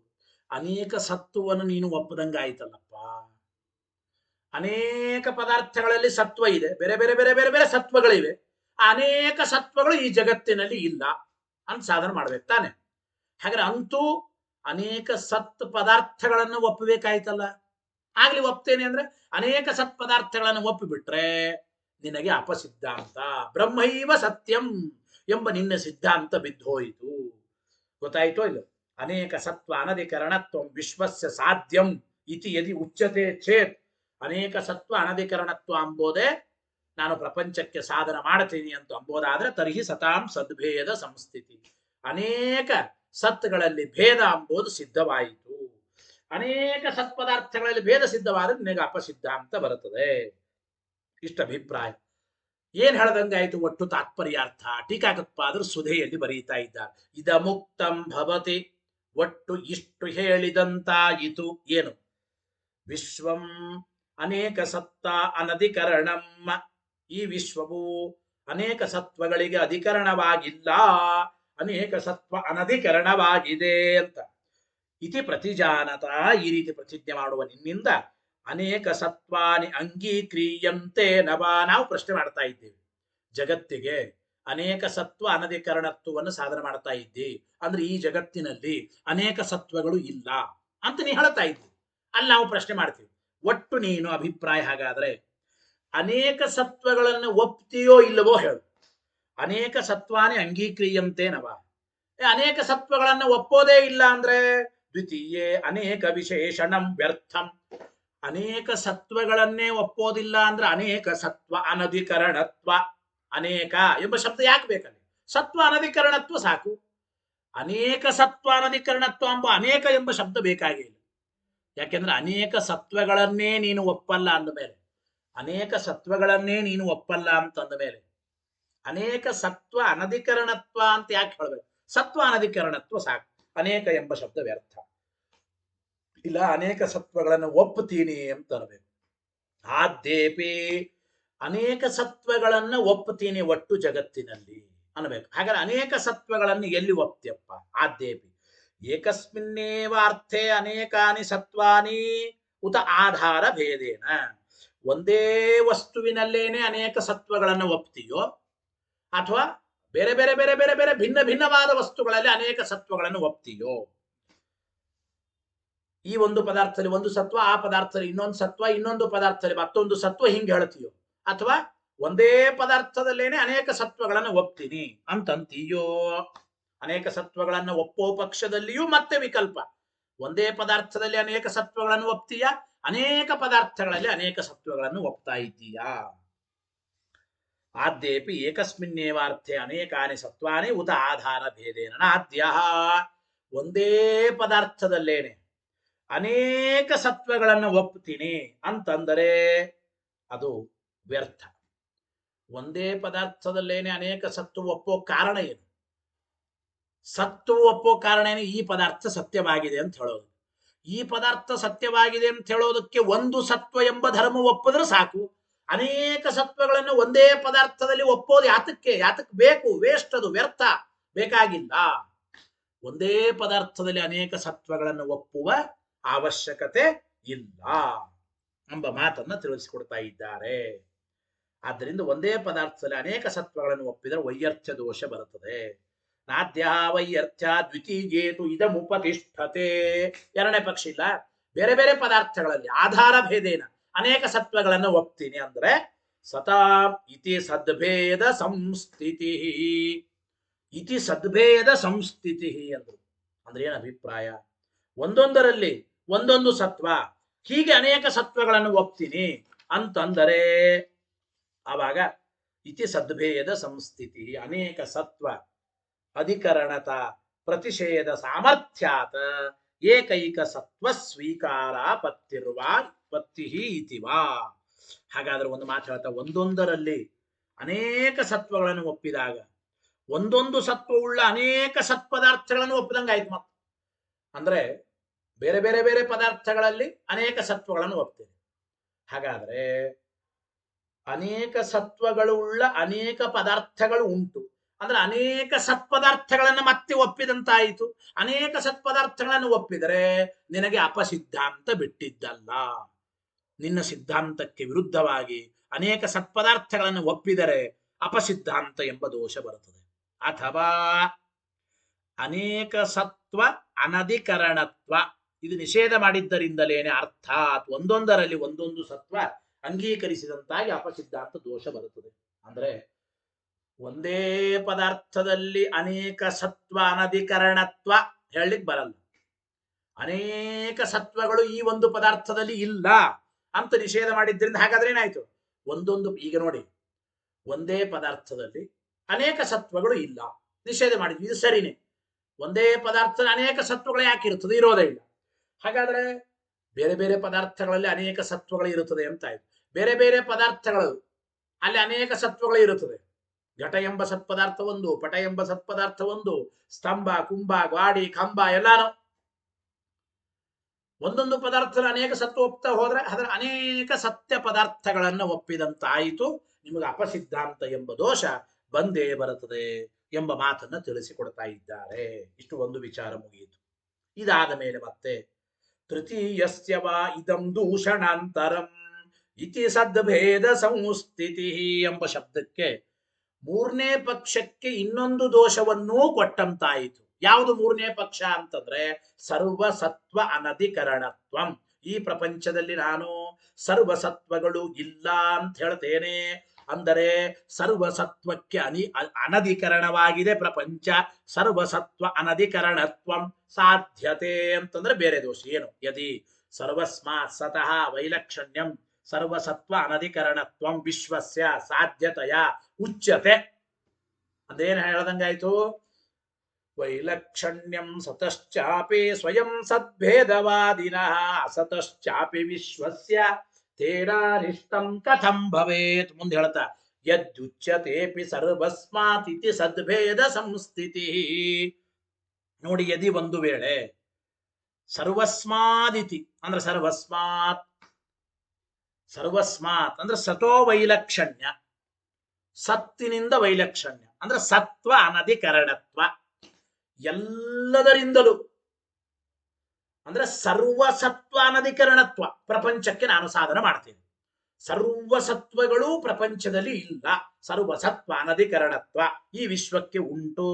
ಅನೇಕ ಸತ್ವವನ್ನು ನೀನು ಒಪ್ಪದಂಗಾಯ್ತಲ್ಲಪ್ಪ. ಅನೇಕ ಪದಾರ್ಥಗಳಲ್ಲಿ ಸತ್ವ ಇದೆ, ಬೇರೆ ಬೇರೆ ಬೇರೆ ಬೇರೆ ಬೇರೆ ಸತ್ವಗಳಿವೆ. ಅನೇಕ ಸತ್ವಗಳು ಈ ಜಗತ್ತಿನಲ್ಲಿ ಇಲ್ಲ ಅಂತ ಸಾಧನ ಮಾಡ್ಬೇಕು ತಾನೆ. ಹಾಗಾದ್ರೆ ಅಂತೂ ಅನೇಕ ಸತ್ ಪದಾರ್ಥಗಳನ್ನು ಒಪ್ಪಬೇಕಾಯ್ತಲ್ಲ. ಆಗ್ಲಿ ಒಪ್ತೇನೆ ಅಂದ್ರೆ ಅನೇಕ ಸತ್ ಪದಾರ್ಥಗಳನ್ನು ಒಪ್ಪಿಬಿಟ್ರೆ ನಿನಗೆ ಅಪಸಿದ್ಧಾಂತ ಬ್ರಹ್ಮೈವ ಸತ್ಯಂ ಎಂಬ ನಿನ್ನ ಸಿದ್ಧಾಂತ ಬಿದ್ದೋಯಿತು. ಗೊತ್ತಾಯ್ತೋ ಇಲ್ಲ? ಅನೇಕ ಸತ್ವ ಅನಧಿಕರಣತ್ವ ವಿಶ್ವಸ್ಯ ಸಾಧ್ಯಂ ಇತಿ ಯದಿ ಉಚ್ಯತೆ ಚೇತ್. ಅನೇಕ ಸತ್ವ ಅನಧಿಕರಣತ್ವ ಅಂಬೋದೇ ನಾನು ಪ್ರಪಂಚಕ್ಕೆ ಸಾಧನ ಮಾಡ್ತೀನಿ ಅಂತ ಅಂಬೋದಾದ್ರೆ ತರ್ಹಿ ಸತಾಂ ಸದ್ಭೇದ ಸಂಸ್ಥಿತಿ. ಅನೇಕ ಸತ್ಗಳಲ್ಲಿ ಭೇದ ಅಂಬೋದು ಸಿದ್ಧವಾಯಿತು. ಅನೇಕ ಸತ್ಪದಾರ್ಥಗಳಲ್ಲಿ ಭೇದ ಸಿದ್ಧವಾದ್ರೆ ನಿನಗೆ ಅಪಸಿದ್ಧಾಂತ ಬರುತ್ತದೆ. ಇಷ್ಟ ಅಭಿಪ್ರಾಯ. ಏನ್ ಹೇಳ್ದಂಗಾಯ್ತು? ಒಟ್ಟು ತಾತ್ಪರ್ಯಾರ್ಥ ಟೀಕಾಕತ್ಪಾದರು ಸುಧೆಯಲ್ಲಿ ಬರೀತಾ ಇದ್ದಾರೆ. ಇದ ಮುಕ್ತಂ ಭವತಿ, ಒಟ್ಟು ಇಷ್ಟು ಹೇಳಿದಂತಾಯಿತು. ಏನು? ವಿಶ್ವಂ ಅನೇಕ ಸತ್ತ ಅನಧಿಕರಣಂ. ಈ ವಿಶ್ವವು ಅನೇಕ ಸತ್ವಗಳಿಗೆ ಅಧಿಕರಣವಾಗಿಲ್ಲ, ಅನೇಕ ಸತ್ವ ಅನಧಿಕರಣವಾಗಿದೆ ಅಂತ. ಇತಿ ಪ್ರತಿಜಾನತ, ಈ ರೀತಿ ಪ್ರತಿಜ್ಞೆ ಮಾಡುವ ನಿನ್ನಿಂದ ಅನೇಕ ಸತ್ವಾನಿ ಅಂಗೀಕ್ರಿಯಂತೆ ನವ. ನಾವು ಪ್ರಶ್ನೆ ಮಾಡ್ತಾ ಇದ್ದೇವೆ, ಜಗತ್ತಿಗೆ ಅನೇಕ ಸತ್ವ ಅನಧಿಕರಣತ್ವವನ್ನು ಸಾಧನೆ ಮಾಡ್ತಾ ಇದ್ದಿ ಅಂದ್ರೆ ಈ ಜಗತ್ತಿನಲ್ಲಿ ಅನೇಕ ಸತ್ವಗಳು ಇಲ್ಲ ಅಂತ ನೀ ಹೇಳ್ತಾ ಇದ್ದಿ. ಅಲ್ಲಿ ನಾವು ಪ್ರಶ್ನೆ ಮಾಡ್ತೀವಿ, ಒಟ್ಟು ನೀನು ಅಭಿಪ್ರಾಯ ಹಾಗಾದ್ರೆ ಅನೇಕ ಸತ್ವಗಳನ್ನು ಒಪ್ತೀಯೋ ಇಲ್ಲವೋ ಹೇಳು. ಅನೇಕ ಸತ್ವಾನಿ ಅಂಗೀಕ್ರಿಯಂತೆ ನವ. ಅನೇಕ ಸತ್ವಗಳನ್ನು ಒಪ್ಪೋದೇ ಇಲ್ಲ ಅಂದ್ರೆ ದ್ವಿತೀಯೇ ಅನೇಕ ವಿಶೇಷಣಂ ವ್ಯರ್ಥಂ. ಅನೇಕ ಸತ್ವಗಳನ್ನೇ ಒಪ್ಪೋದಿಲ್ಲ ಅಂದ್ರೆ ಅನೇಕ ಸತ್ವ ಅನಧಿಕರಣತ್ವ. ಅನೇಕ ಎಂಬ ಶಬ್ದ ಯಾಕೆ ಬೇಕಲ್ಲಿ? ಸತ್ವ ಅನಧಿಕರಣತ್ವ ಸಾಕು. ಅನೇಕ ಸತ್ವ ಅನಧಿಕರಣತ್ವ ಎಂಬ ಅನೇಕ ಎಂಬ ಶಬ್ದ ಬೇಕಾಗಿಲ್ಲ. ಯಾಕೆಂದ್ರೆ ಅನೇಕ ಸತ್ವಗಳನ್ನೇ ನೀನು ಒಪ್ಪಲ್ಲ ಅಂದ ಮೇಲೆ, ಅನೇಕ ಸತ್ವಗಳನ್ನೇ ನೀನು ಒಪ್ಪಲ್ಲ ಅಂತಂದ ಮೇಲೆ ಅನೇಕ ಸತ್ವ ಅನಧಿಕರಣತ್ವ ಅಂತ ಯಾಕೆ ಹೇಳ್ಬೇಕು? ಸತ್ವ ಅನಧಿಕರಣತ್ವ ಸಾಕು, ಅನೇಕ ಎಂಬ ಶಬ್ದ ವ್ಯರ್ಥ. ಇಲ್ಲ ಅನೇಕ ಸತ್ವಗಳನ್ನು ಒಪ್ಪುತ್ತೀನಿ ಅಂತ ಅನ್ಬೇಕು. ಆದ್ಯೇಪಿ ಅನೇಕ ಸತ್ವಗಳನ್ನ ಒಪ್ಪುತ್ತೀನಿ ಒಟ್ಟು ಜಗತ್ತಿನಲ್ಲಿ ಅನ್ಬೇಕು. ಹಾಗಾದ್ರೆ ಅನೇಕ ಸತ್ವಗಳನ್ನು ಎಲ್ಲಿ ಒಪ್ತಿಯಪ್ಪ? ಆದ್ಯೇಪಿ ಏಕಸ್ಮಿನ್ನೇವ ಅರ್ಥೇ ಅನೇಕಾನಿ ಸತ್ವಾನಿ ಉತ ಆಧಾರ ಭೇದೇನ. ಒಂದೇ ವಸ್ತುವಿನಲ್ಲೇನೆ ಅನೇಕ ಸತ್ವಗಳನ್ನು ಒಪ್ತೀಯೋ, ಅಥವಾ ಬೇರೆ ಬೇರೆ ಬೇರೆ ಬೇರೆ ಬೇರೆ ಭಿನ್ನ ಭಿನ್ನವಾದ ವಸ್ತುಗಳಲ್ಲಿ ಅನೇಕ ಸತ್ವಗಳನ್ನು ಒಪ್ತೀಯೋ? ಈ ಒಂದು ಪದಾರ್ಥದಲ್ಲಿ ಒಂದು ಸತ್ವ, ಆ ಪದಾರ್ಥದಲ್ಲಿ ಇನ್ನೊಂದು ಸತ್ವ, ಇನ್ನೊಂದು ಪದಾರ್ಥದಲ್ಲಿ ಮತ್ತೊಂದು ಸತ್ವ, ಹಿಂಗೆ ಹೇಳ್ತೀಯೋ? ಅಥವಾ ಒಂದೇ ಪದಾರ್ಥದಲ್ಲೇನೆ ಅನೇಕ ಸತ್ವಗಳನ್ನು ಒಪ್ತೀನಿ ಅಂತಂತೀಯೋ? ಅನೇಕ ಸತ್ವಗಳನ್ನು ಒಪ್ಪೋ ಪಕ್ಷದಲ್ಲಿಯೂ ಮತ್ತೆ ವಿಕಲ್ಪ. ಒಂದೇ ಪದಾರ್ಥದಲ್ಲಿ ಅನೇಕ ಸತ್ವಗಳನ್ನು ಒಪ್ತೀಯ, ಅನೇಕ ಪದಾರ್ಥಗಳಲ್ಲಿ ಅನೇಕ ಸತ್ವಗಳನ್ನು ಒಪ್ತಾ ಇದ್ದೀಯಾ? ಆದ್ಯೇಪಿ ಏಕಸ್ಮಿನ್ನೇವಾರ್ಥೆ ಅನೇಕಾನಿ ಸತ್ವಾನಿ ಉತ ಆಧಾರ ಭೇದೇನ ಆದ್ಯ. ಒಂದೇ ಪದಾರ್ಥದಲ್ಲೇನೆ ಅನೇಕ ಸತ್ವಗಳನ್ನು ಒಪ್ತೀನಿ ಅಂತಂದರೆ ಅದು ವ್ಯರ್ಥ. ಒಂದೇ ಪದಾರ್ಥದಲ್ಲೇನೆ ಅನೇಕ ಸತ್ವ ಒಪ್ಪೋ ಕಾರಣ ಏನು? ಸತ್ವ ಒಪ್ಪೋ ಕಾರಣ ಏನು? ಈ ಪದಾರ್ಥ ಸತ್ಯವಾಗಿದೆ ಅಂತ ಹೇಳೋದು. ಈ ಪದಾರ್ಥ ಸತ್ಯವಾಗಿದೆ ಅಂತ ಹೇಳೋದಕ್ಕೆ ಒಂದು ಸತ್ವ ಎಂಬ ಧರ್ಮ ಒಪ್ಪಿದ್ರೆ ಸಾಕು. ಅನೇಕ ಸತ್ವಗಳನ್ನು ಒಂದೇ ಪದಾರ್ಥದಲ್ಲಿ ಒಪ್ಪೋದು ಯಾತಕ್ಕೆ ಬೇಕು? ವೇಸ್ಟ್, ಅದು ವ್ಯರ್ಥ, ಬೇಕಾಗಿಲ್ಲ. ಒಂದೇ ಪದಾರ್ಥದಲ್ಲಿ ಅನೇಕ ಸತ್ವಗಳನ್ನು ಒಪ್ಪುವ ಅವಶ್ಯಕತೆ ಇಲ್ಲ ಎಂಬ ಮಾತನ್ನ ತಿಳಿಸಿಕೊಡ್ತಾ ಇದ್ದಾರೆ. ಆದ್ದರಿಂದ ಒಂದೇ ಪದಾರ್ಥದಲ್ಲಿ ಅನೇಕ ಸತ್ವಗಳನ್ನು ಒಪ್ಪಿದರೆ ವೈಯರ್ಥ್ಯ ದೋಷ ಬರುತ್ತದೆ. ನಾದ್ಯ ವೈಯರ್ಥ್ಯ ದ್ವಿತೀಯೇತು ಇದಮುಪತಿಷ್ಠತೆ. ಎರಡನೇ ಪಕ್ಷ ಇಲ್ಲ. ಬೇರೆ ಬೇರೆ ಪದಾರ್ಥಗಳಲ್ಲಿ ಆಧಾರ ಭೇದೇನ ಅನೇಕ ಸತ್ವಗಳನ್ನು ಒಪ್ತೀನಿ ಅಂದ್ರೆ ಸತಾ ಇತಿ ಸದ್ಭೇದ ಸಂಸ್ಥಿತಿ. ಇತಿ ಸದ್ಭೇದ ಸಂಸ್ಥಿತಿ ಅಂದ್ರು ಅಂದ್ರೆ ಏನ್ ಅಭಿಪ್ರಾಯ? ಒಂದೊಂದರಲ್ಲಿ ಒಂದೊಂದು ಸತ್ವ, ಹೀಗೆ ಅನೇಕ ಸತ್ವಗಳನ್ನು ಒಪ್ತೀನಿ ಅಂತಂದರೆ ಆವಾಗ ಇತಿ ಸದ್ಭೇದ ಸಂಸ್ಥಿತಿ, ಅನೇಕ ಸತ್ವ ಅಧಿಕರಣತ ಪ್ರತಿಷೇಧ ಸಾಮರ್ಥ್ಯಾತ ಏಕೈಕ ಸತ್ವ ಸ್ವೀಕಾರ ಪತ್ತಿ ಇತಿವಾ. ಹಾಗಾದ್ರೆ ಒಂದು ಮಾತು ಹೇಳ್ತಾ, ಒಂದೊಂದರಲ್ಲಿ ಅನೇಕ ಸತ್ವಗಳನ್ನು ಒಪ್ಪಿದಾಗ ಒಂದೊಂದು ಸತ್ವವುಳ್ಳ ಅನೇಕ ಸತ್ಪದಾರ್ಥಗಳನ್ನು ಒಪ್ಪಿದಂಗಾಯ್ತು. ಮತ್ತೆ ಅಂದ್ರೆ ಬೇರೆ ಬೇರೆ ಬೇರೆ ಪದಾರ್ಥಗಳಲ್ಲಿ ಅನೇಕ ಸತ್ವಗಳನ್ನು ಒಪ್ತೇನೆ. ಹಾಗಾದ್ರೆ ಅನೇಕ ಸತ್ವಗಳು ಉಳ್ಳ ಅನೇಕ ಪದಾರ್ಥಗಳು ಉಂಟು ಅಂದ್ರೆ ಅನೇಕ ಸತ್ಪದಾರ್ಥಗಳನ್ನು ಮತ್ತೆ ಒಪ್ಪಿದಂತಾಯಿತು. ಅನೇಕ ಸತ್ಪದಾರ್ಥಗಳನ್ನು ಒಪ್ಪಿದರೆ ನಿನಗೆ ಅಪಸಿದ್ಧಾಂತ ಬಿಟ್ಟಿದ್ದಲ್ಲ. ನಿನ್ನ ಸಿದ್ಧಾಂತಕ್ಕೆ ವಿರುದ್ಧವಾಗಿ ಅನೇಕ ಸತ್ಪದಾರ್ಥಗಳನ್ನು ಒಪ್ಪಿದರೆ ಅಪಸಿದ್ಧಾಂತ ಎಂಬ ದೋಷ ಬರುತ್ತದೆ. ಅಥವಾ ಅನೇಕ ಸತ್ವ ಅನಧಿಕರಣತ್ವ, ಇದು ನಿಷೇಧ ಮಾಡಿದ್ದರಿಂದಲೇನೆ ಅರ್ಥಾತ್ ಒಂದೊಂದರಲ್ಲಿ ಒಂದೊಂದು ಸತ್ವ ಅಂಗೀಕರಿಸಿದಂತಾಗಿ ಅಪಸಿದ್ಧಾಂತ ದೋಷ ಬರುತ್ತದೆ. ಅಂದ್ರೆ ಒಂದೇ ಪದಾರ್ಥದಲ್ಲಿ ಅನೇಕ ಸತ್ವ ಅನಧಿಕರಣತ್ವ ಹೇಳಲಿಕ್ಕೆ ಬರಲ್ಲ. ಅನೇಕ ಸತ್ವಗಳು ಈ ಒಂದು ಪದಾರ್ಥದಲ್ಲಿ ಇಲ್ಲ ಅಂತ ನಿಷೇಧ ಮಾಡಿದ್ರಿಂದ ಹಾಗಾದ್ರೆ ಏನಾಯ್ತು? ಒಂದೊಂದು, ಈಗ ನೋಡಿ, ಒಂದೇ ಪದಾರ್ಥದಲ್ಲಿ ಅನೇಕ ಸತ್ವಗಳು ಇಲ್ಲ ನಿಷೇಧ ಮಾಡಿದ್ವಿ, ಇದು ಸರಿನೇ. ಒಂದೇ ಪದಾರ್ಥದಲ್ಲಿ ಅನೇಕ ಸತ್ವಗಳು ಯಾಕೆ ಇರುತ್ತದೆ? ಇರೋದೇ ಇಲ್ಲ. ಹಾಗಾದ್ರೆ ಬೇರೆ ಬೇರೆ ಪದಾರ್ಥಗಳಲ್ಲಿ ಅನೇಕ ಸತ್ವಗಳು ಇರುತ್ತದೆ ಅಂತ ಆಯ್ತು. ಬೇರೆ ಬೇರೆ ಪದಾರ್ಥಗಳು ಅಲ್ಲಿ ಅನೇಕ ಸತ್ವಗಳು ಇರುತ್ತದೆ. ಘಟ ಎಂಬ ಸತ್ಪದಾರ್ಥ ಒಂದು, ಪಟ ಎಂಬ ಸತ್ಪದಾರ್ಥ ಒಂದು, ಸ್ತಂಭ, ಕುಂಭ, ಗಾಡಿ, ಕಂಬ ಎಲ್ಲಾನು ಒಂದೊಂದು ಪದಾರ್ಥದಲ್ಲಿ ಅನೇಕ ಸತ್ವ ಒಪ್ತಾ ಹೋದ್ರೆ ಅದರ ಅನೇಕ ಸತ್ಯ ಪದಾರ್ಥಗಳನ್ನು ಒಪ್ಪಿದಂತಾಯಿತು. ನಿಮಗೆ ಅಪಸಿದ್ಧಾಂತ ಎಂಬ ದೋಷ ಬಂದೇ ಬರುತ್ತದೆ ಎಂಬ ಮಾತನ್ನ ತಿಳಿಸಿಕೊಡ್ತಾ ಇದ್ದಾರೆ. ಇಷ್ಟು ಒಂದು ವಿಚಾರ ಮುಗಿಯಿತು. ಇದಾದ ಮೇಲೆ ಮತ್ತೆ ತೃತೀಯಸ್ಯ ವಾ ಇದಂ ದೂಷಣಾಂತರಂ ಇತಿ ಸದ್ಭೇದ ಸಂಸ್ಥಿತಿ ಎಂಬ ಶಬ್ದಕ್ಕೆ ಮೂರನೇ ಪಕ್ಷಕ್ಕೆ ಇನ್ನೊಂದು ದೋಷವನ್ನೂ ಕೊಟ್ಟಂತಾಯಿತು. ಯಾವುದು ಮೂರನೇ ಪಕ್ಷ ಅಂತಂದ್ರೆ ಸರ್ವಸತ್ವ ಅನಧಿಕರಣತ್ವಂ. ಈ ಪ್ರಪಂಚದಲ್ಲಿ ನಾನು ಸರ್ವಸತ್ವಗಳು ಇಲ್ಲ ಅಂತ ಹೇಳ್ತೇನೆ ಅಂದರೆ ಸರ್ವಸತ್ವಕ್ಕೆ ಅನಧಿಕರಣವಾಗಿದೆ ಪ್ರಪಂಚ. ಸರ್ವಸತ್ವ ಅನಧಿಕರಣತ್ವಂ ಸಾಧ್ಯತೆ ಅಂತಂದ್ರೆ ಬೇರೆ ದೋಷ ಏನು? ಯದಿ ಸರ್ವಸ್ಮಾತ್ ಸತಃ ವೈಲಕ್ಷಣ್ಯಂ ಸರ್ವಸತ್ವ ಅನಧಿಕರಣತ್ವಂ ವಿಶ್ವಸ್ಯ ಸಾಧ್ಯತೆಯ ಉಚ್ಯತೆ. ಅದೇನು ಹೇಳ್ದಂಗಾಯ್ತು? ವೈಲಕ್ಷಣ್ಯಂ ಸತಶ್ಚಾಪಿ ಸ್ವಯಂ ಸದ್ಭೇದವಾದಿನಃ ಅಸತಶ್ಚಾಪಿ ವಿಶ್ವಸ್ಯ ತೇನಾರಿಷ್ಟಂ ಕಥಂ ಭವೇತ್. ಮುಂದೆ ಹೇಳ್ತಾ ಯದ್ಯುಚ್ಯತೇಪಿ ಸರ್ವಸ್ಮಾತ್ ಇತಿ ಸದ್ಭೇದ ಸಂಸ್ಥಿತಿ. ನೋಡಿ, ಯದಿ ಒಂದು ವೇಳೆ ಸರ್ವಸ್ಮಾದಿತಿ ಅಂದ್ರೆ ಸರ್ವಸ್ಮಾತ್, ಸರ್ವಸ್ಮಾತ್ ಅಂದ್ರೆ ಸತೋ ವೈಲಕ್ಷಣ್ಯ, ಸತ್ತಿನಿಂದ ವೈಲಕ್ಷಣ್ಯ ಅಂದ್ರೆ ಸತ್ವ ಅನಧಿಕರಣತ್ವ, ಎಲ್ಲದರಿಂದಲೂ ಅಂದ್ರೆ ಸರ್ವಸತ್ವ ಅನಧಿಕರಣತ್ವ. ಪ್ರಪಂಚಕ್ಕೆ ನಾನು ಸಾಧನ ಮಾಡ್ತೇನೆ, ಸರ್ವಸತ್ವಗಳು ಪ್ರಪಂಚದಲ್ಲಿ ಇಲ್ಲ, ಸರ್ವಸತ್ವ ಅನಧಿಕರಣತ್ವ ಈ ವಿಶ್ವಕ್ಕೆ ಉಂಟು.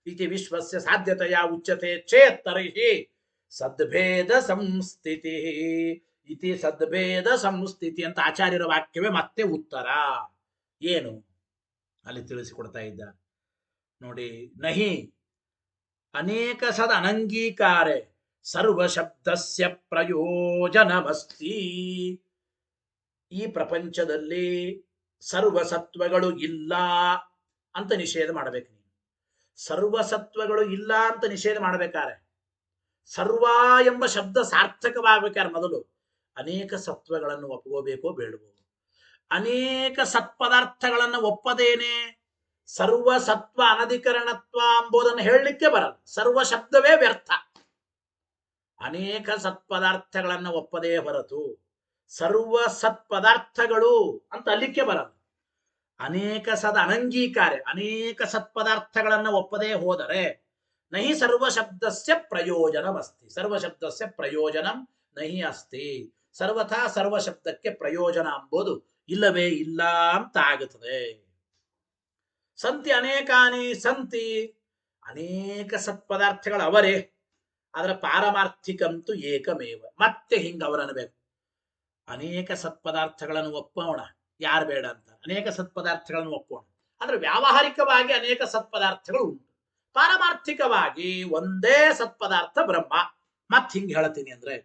ಇತಿ ವಿಶ್ವಸ್ಯ ಸಾಧ್ಯತೆಯ ಉಚ್ಯತೆ ಚೇತ್ ತರ್ಹಿ ಸದ್ಭೇದ ಸಂಸ್ಥಿತಿ. ಇತಿ ಸದ್ಭೇದ ಸಂಸ್ಥಿತಿ ಅಂತ ಆಚಾರ್ಯರ ವಾಕ್ಯವೇ ಮತ್ತೆ ಉತ್ತರ. ಏನು ಅಲ್ಲಿ ತಿಳಿಸಿಕೊಡ್ತಾ ಇದ್ದ ನೋಡಿ. ನಹಿ ಅನೇಕ ಸದ್ ಅನಂಗೀಕಾರೆ ಸರ್ವ ಶಬ್ದಸ್ಯ ಪ್ರಯೋಜನಮಸ್ತಿ. ಈ ಪ್ರಪಂಚದಲ್ಲಿ ಸರ್ವಸತ್ವಗಳು ಇಲ್ಲ ಅಂತ ನಿಷೇಧ ಮಾಡಬೇಕು ನೀನು. ಸರ್ವಸತ್ವಗಳು ಇಲ್ಲ ಅಂತ ನಿಷೇಧ ಮಾಡಬೇಕಾರೆ ಸರ್ವ ಎಂಬ ಶಬ್ದ ಸಾರ್ಥಕವಾಗಬೇಕಾದ್ರೆ ಮೊದಲು ಅನೇಕ ಸತ್ವಗಳನ್ನು ಒಪ್ಕೋಬೇಕೋ ಬೇಡವೋ? ಅನೇಕ ಸತ್ಪದಾರ್ಥಗಳನ್ನು ಒಪ್ಪದೇನೆ ಸರ್ವ ಸತ್ವ ಅನಧಿಕರಣತ್ವ ಎಂಬುದನ್ನು ಹೇಳಲಿಕ್ಕೆ ಬರಲ್ಲ. ಸರ್ವ ಶಬ್ದವೇ ವ್ಯರ್ಥ. ಅನೇಕ ಸತ್ಪದಾರ್ಥಗಳನ್ನು ಒಪ್ಪದೇ ಹೊರತು ಸರ್ವ ಸತ್ಪದಾರ್ಥಗಳು ಅಂತ ಅಲ್ಲಿಕ್ಕೆ ಬರಲ್ಲ. ಅನೇಕ ಸದ ಅನಂಗೀಕಾರ, ಅನೇಕ ಸತ್ಪದಾರ್ಥಗಳನ್ನು ಒಪ್ಪದೇ ಹೋದರೆ ನಹಿ ಸರ್ವ ಶಬ್ದಸ್ಯ ಪ್ರಯೋಜನಮಸ್ತಿ. ಸರ್ವ ಶಬ್ದಸ್ಯ ಪ್ರಯೋಜನಂ ನಹಿ ಅಸ್ತಿ. ಸರ್ವಥಾ ಸರ್ವ ಶಬ್ದಕ್ಕೆ ಪ್ರಯೋಜನ ಎಂಬುದು ಇಲ್ಲವೇ ಇಲ್ಲ ಅಂತ ಆಗುತ್ತದೆ. ಸಂತಿ ಅನೇಕಾನಿ ಸಂತಿ, ಅನೇಕ ಸತ್ಪದಾರ್ಥಗಳು ಅವರೇ, ಅದರ ಪಾರಮಾರ್ಥಿಕಂತೂ ಏಕಮೇವ. ಮತ್ತೆ ಹಿಂಗ ಅವರನ್ನಬೇಕು. ಅನೇಕ ಸತ್ಪದಾರ್ಥಗಳನ್ನು ಒಪ್ಪೋಣ, ಯಾರು ಬೇಡ ಅಂತ. ಅನೇಕ ಸತ್ಪದಾರ್ಥಗಳನ್ನು ಒಪ್ಪೋಣ, ಅಂದ್ರೆ ವ್ಯಾವಹಾರಿಕವಾಗಿ ಅನೇಕ ಸತ್ಪದಾರ್ಥಗಳು ಉಂಟು, ಪಾರಮಾರ್ಥಿಕವಾಗಿ ಒಂದೇ ಸತ್ಪದಾರ್ಥ ಬ್ರಹ್ಮ. ಮತ್ ಹಿಂಗ್ ಹೇಳ್ತೀನಿ ಅಂದ್ರೆ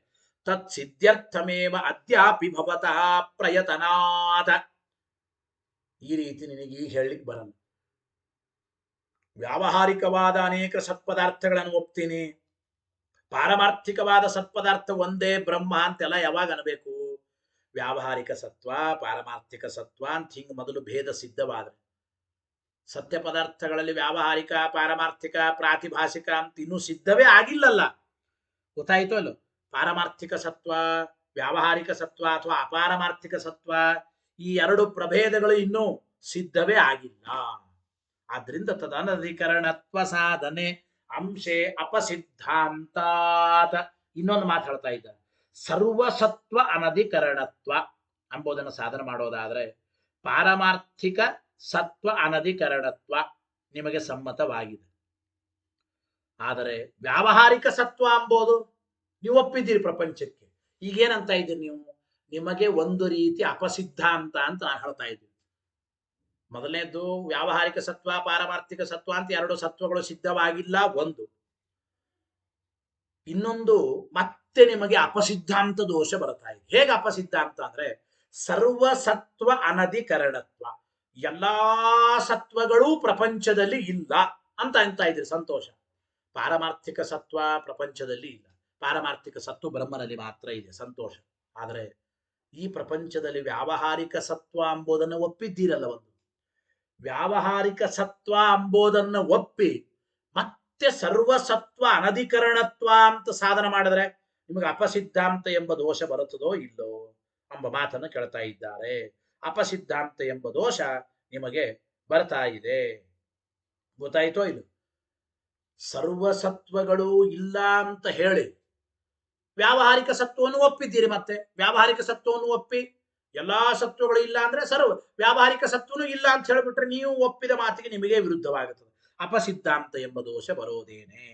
ತತ್ ಸಿದ್ಧ್ಯರ್ಥಮೇವ ಅದ್ಯಾಪಿ ಭವತಃ ಪ್ರಯತನಾದ. ಈ ರೀತಿ ನಿನಗೆ ಈಗ ಹೇಳಲಿಕ್ಕೆ ಬರಲ್ಲ. ವ್ಯಾವಹಾರಿಕವಾದ ಅನೇಕ ಸತ್ಪದಾರ್ಥಗಳನ್ನು ಒಪ್ತೀನಿ, ಪಾರಮಾರ್ಥಿಕವಾದ ಸತ್ಪದಾರ್ಥ ಒಂದೇ ಬ್ರಹ್ಮ ಅಂತೆಲ್ಲ ಯಾವಾಗ ಅನ್ಬೇಕು? ವ್ಯಾವಹಾರಿಕ ಸತ್ವ ಪಾರಮಾರ್ಥಿಕ ಸತ್ವ ಅಂತ ಹಿಂಗ್ ಮೊದಲು ಭೇದ ಸಿದ್ಧವಾದ್ರೆ, ಸತ್ಯ ಪದಾರ್ಥಗಳಲ್ಲಿ ವ್ಯಾವಹಾರಿಕ ಪಾರಮಾರ್ಥಿಕ ಪ್ರಾತಿಭಾಷಿಕ ಅಂತ ಇನ್ನೂ ಸಿದ್ಧವೇ ಆಗಿಲ್ಲಲ್ಲ. ಗೊತ್ತಾಯ್ತು ಅಲ್ಲೋ? ಪಾರಮಾರ್ಥಿಕ ಸತ್ವ, ವ್ಯಾವಹಾರಿಕ ಸತ್ವ ಅಥವಾ ಅಪಾರಮಾರ್ಥಿಕ ಸತ್ವ, ಈ ಎರಡು ಪ್ರಭೇದಗಳು ಇನ್ನೂ ಸಿದ್ಧವೇ ಆಗಿಲ್ಲ. ಆದ್ರಿಂದ ತದನಧಿಕರಣತ್ವ ಸಾಧನೆ ಅಂಶೆ ಅಪಸಿದ್ಧಾಂತಾತ್. ಇನ್ನೊಂದು ಮಾತು ಹೇಳ್ತಾ ಇದ್ದ, ಸರ್ವಸತ್ವ ಅನಧಿಕರಣತ್ವ ಎಂಬುದನ್ನು ಸಾಧನೆ ಮಾಡೋದಾದ್ರೆ ಪಾರಮಾರ್ಥಿಕ ಸತ್ವ ಅನಧಿಕರಣತ್ವ ನಿಮಗೆ ಸಮ್ಮತವಾಗಿದೆ. ಆದರೆ ವ್ಯಾವಹಾರಿಕ ಸತ್ವ ಎಂಬುದು ನೀವು ಒಪ್ಪಿದ್ದೀರಿ ಪ್ರಪಂಚಕ್ಕೆ. ಈಗೇನಂತ ಇದ್ದೀರಿ ನೀವು? ನಿಮಗೆ ಒಂದು ರೀತಿ ಅಪಸಿದ್ಧಾಂತ ಅಂತ ನಾನು ಹೇಳ್ತಾ ಇದ್ದೀನಿ. ಮೊದಲನೇದ್ದು ವ್ಯಾವಹಾರಿಕ ಸತ್ವ ಪಾರಮಾರ್ಥಿಕ ಸತ್ವ ಅಂತ ಎರಡು ಸತ್ವಗಳು ಸಿದ್ಧವಾಗಿಲ್ಲ ಒಂದು. ಇನ್ನೊಂದು ಮತ್ತೆ ನಿಮಗೆ ಅಪಸಿದ್ಧಾಂತ ದೋಷ ಬರ್ತಾ ಇದೆ. ಹೇಗೆ ಅಪಸಿದ್ಧಾಂತ ಅಂದ್ರೆ ಸರ್ವಸತ್ವ ಅನಧಿಕರಣತ್ವ, ಎಲ್ಲಾ ಸತ್ವಗಳು ಪ್ರಪಂಚದಲ್ಲಿ ಇಲ್ಲ ಅಂತ ಇದ್ರಿ. ಸಂತೋಷ. ಪಾರಮಾರ್ಥಿಕ ಸತ್ವ ಪ್ರಪಂಚದಲ್ಲಿ ಇಲ್ಲ, ಪಾರಮಾರ್ಥಿಕ ಸತ್ವ ಬ್ರಹ್ಮನಲ್ಲಿ ಮಾತ್ರ ಇದೆ. ಸಂತೋಷ. ಆದರೆ ಈ ಪ್ರಪಂಚದಲ್ಲಿ ವ್ಯಾವಹಾರಿಕ ಸತ್ವ ಎಂಬುದನ್ನು ಒಪ್ಪಿದ್ದೀರಲ್ಲ. ಒಂದು ವ್ಯಾವಹಾರಿಕ ಸತ್ವ ಎಂಬುದನ್ನು ಒಪ್ಪಿ ಮತ್ತೆ ಸರ್ವಸತ್ವ ಅನಧಿಕರಣತ್ವ ಅಂತ ಸಾಧನ ಮಾಡಿದ್ರೆ ನಿಮಗೆ ಅಪಸಿದ್ಧಾಂತ ಎಂಬ ದೋಷ ಬರುತ್ತದೋ ಇಲ್ಲೋ ಎಂಬ ಮಾತನ್ನು ಕೇಳ್ತಾ ಇದ್ದಾರೆ. ಅಪಸಿದ್ಧಾಂತ ಎಂಬ ದೋಷ ನಿಮಗೆ ಬರ್ತಾ ಇದೆ. ಗೊತ್ತಾಯ್ತೋ ಇಲ್ಲ? ಸರ್ವಸತ್ವಗಳು ಇಲ್ಲ ಅಂತ ಹೇಳಿ ವ್ಯಾವಹಾರಿಕ ಸತ್ವವನ್ನು ಒಪ್ಪಿದ್ದೀರಿ. ಮತ್ತೆ ವ್ಯಾವಹಾರಿಕ ಸತ್ವವನ್ನು ಒಪ್ಪಿ ಎಲ್ಲಾ ಸತ್ವಗಳು ಇಲ್ಲ ಅಂದ್ರೆ ವ್ಯಾವಹಾರಿಕ ಸತ್ವನು ಇಲ್ಲ ಅಂತ ಹೇಳಿಬಿಟ್ರೆ ನೀವು ಒಪ್ಪಿದ ಮಾತಿಗೆ ನಿಮಗೆ ವಿರುದ್ಧವಾಗುತ್ತದೆ. ಅಪಸಿದ್ಧಾಂತ ಎಂಬ ದೋಷ ಬರೋದೇನೆ.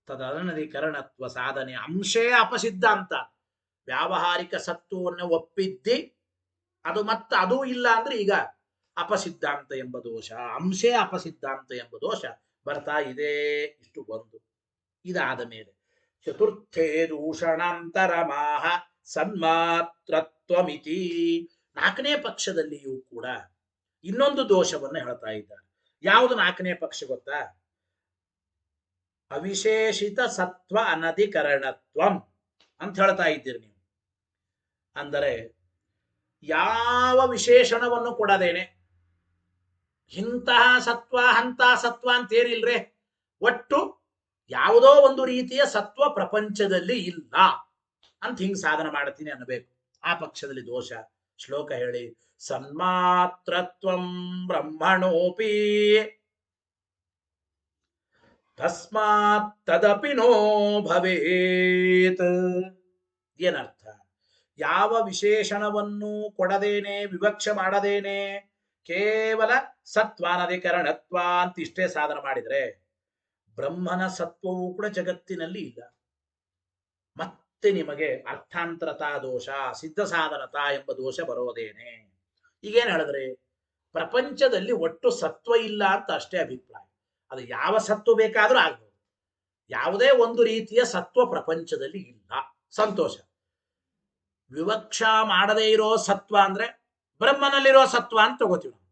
ತದನಧಿಕರಣತ್ವ ಸಾಧನೆ ಅಂಶೇ ಅಪಸಿದ್ಧಾಂತ. ವ್ಯಾವಹಾರಿಕ ಸತ್ವವನ್ನು ಒಪ್ಪಿದ್ದಿ, ಅದು ಮತ್ತೆ ಅದೂ ಇಲ್ಲ ಅಂದ್ರೆ ಈಗ ಅಪಸಿದ್ಧಾಂತ ಎಂಬ ದೋಷ, ಅಂಶೇ ಅಪಸಿದ್ಧಾಂತ ಎಂಬ ದೋಷ ಬರ್ತಾ ಇದೆ. ಇಷ್ಟು ಒಂದು. ಇದಾದ ಮೇಲೆ ಚತುರ್ಥೇ ದೂಷಣಾಂತರಮಾಹ ಸನ್ಮಾತ್ರತ್ವಮಿತಿ. ನಾಲ್ಕನೇ ಪಕ್ಷದಲ್ಲಿಯೂ ಕೂಡ ಇನ್ನೊಂದು ದೋಷವನ್ನು ಹೇಳ್ತಾ ಇದ್ದಾರೆ. ಯಾವುದು ನಾಲ್ಕನೇ ಪಕ್ಷ ಗೊತ್ತಾ? ಅವಿಶೇಷಿತ ಸತ್ವ ಅನಧಿಕರಣತ್ವಂ ಅಂತ ಹೇಳ್ತಾ ಇದ್ದೀರಿ ನೀವು. ಅಂದರೆ ಯಾವ ವಿಶೇಷಣವನ್ನು ಕೊಡದೇನೆ ಇಂತಹ ಸತ್ವ ಅಂತಹ ಸತ್ವ ಅಂತೇನಿಲ್ರಿ, ಒಟ್ಟು ಯಾವುದೋ ಒಂದು ರೀತಿಯ ಸತ್ವ ಪ್ರಪಂಚದಲ್ಲಿ ಇಲ್ಲ ಅಂತ ಹಿಂಗ್ ಸಾಧನ ಮಾಡ್ತೀನಿ ಅನ್ನಬೇಕು. ಆ ಪಕ್ಷದಲ್ಲಿ ದೋಷ. ಶ್ಲೋಕ ಹೇಳಿ. ಸನ್ಮಾತ್ರತ್ವಂ ಬ್ರಹ್ಮಣೋಪಿ ತಸ್ಮಾತ್ ತದಪಿ ನೋ ಭವೇತ್. ಏನರ್ಥ? ಯಾವ ವಿಶೇಷಣವನ್ನು ಕೊಡದೇನೆ, ವಿವಕ್ಷ ಮಾಡದೇನೆ, ಕೇವಲ ಸತ್ವಾನಧಿಕರಣತ್ವ ಅಂತ ಇಷ್ಟೇ ಸಾಧನ ಮಾಡಿದ್ರೆ ಬ್ರಹ್ಮನ ಸತ್ವವೂ ಕೂಡ ಜಗತ್ತಿನಲ್ಲಿ ಇಲ್ಲ. ಮತ್ತೆ ನಿಮಗೆ ಅರ್ಥಾಂತರತಾ ದೋಷ, ಸಿದ್ಧ ಸಾಧನತಾ ಎಂಬ ದೋಷ ಬರೋದೇನೆ. ಈಗೇನು ಹೇಳಿದ್ರೆ ಪ್ರಪಂಚದಲ್ಲಿ ಒಟ್ಟು ಸತ್ವ ಇಲ್ಲ ಅಂತ ಅಷ್ಟೇ ಅಭಿಪ್ರಾಯ. ಅದು ಯಾವ ಸತ್ವ ಬೇಕಾದ್ರೂ ಆಗ್ಬೋದು. ಯಾವುದೇ ಒಂದು ರೀತಿಯ ಸತ್ವ ಪ್ರಪಂಚದಲ್ಲಿ ಇಲ್ಲ. ಸಂತೋಷ. ವಿವಕ್ಷ ಮಾಡದೇ ಇರೋ ಸತ್ವ ಅಂದ್ರೆ ಬ್ರಹ್ಮನಲ್ಲಿರೋ ಸತ್ವ ಅಂತ ತಗೋತೀವಿ ನಾವು.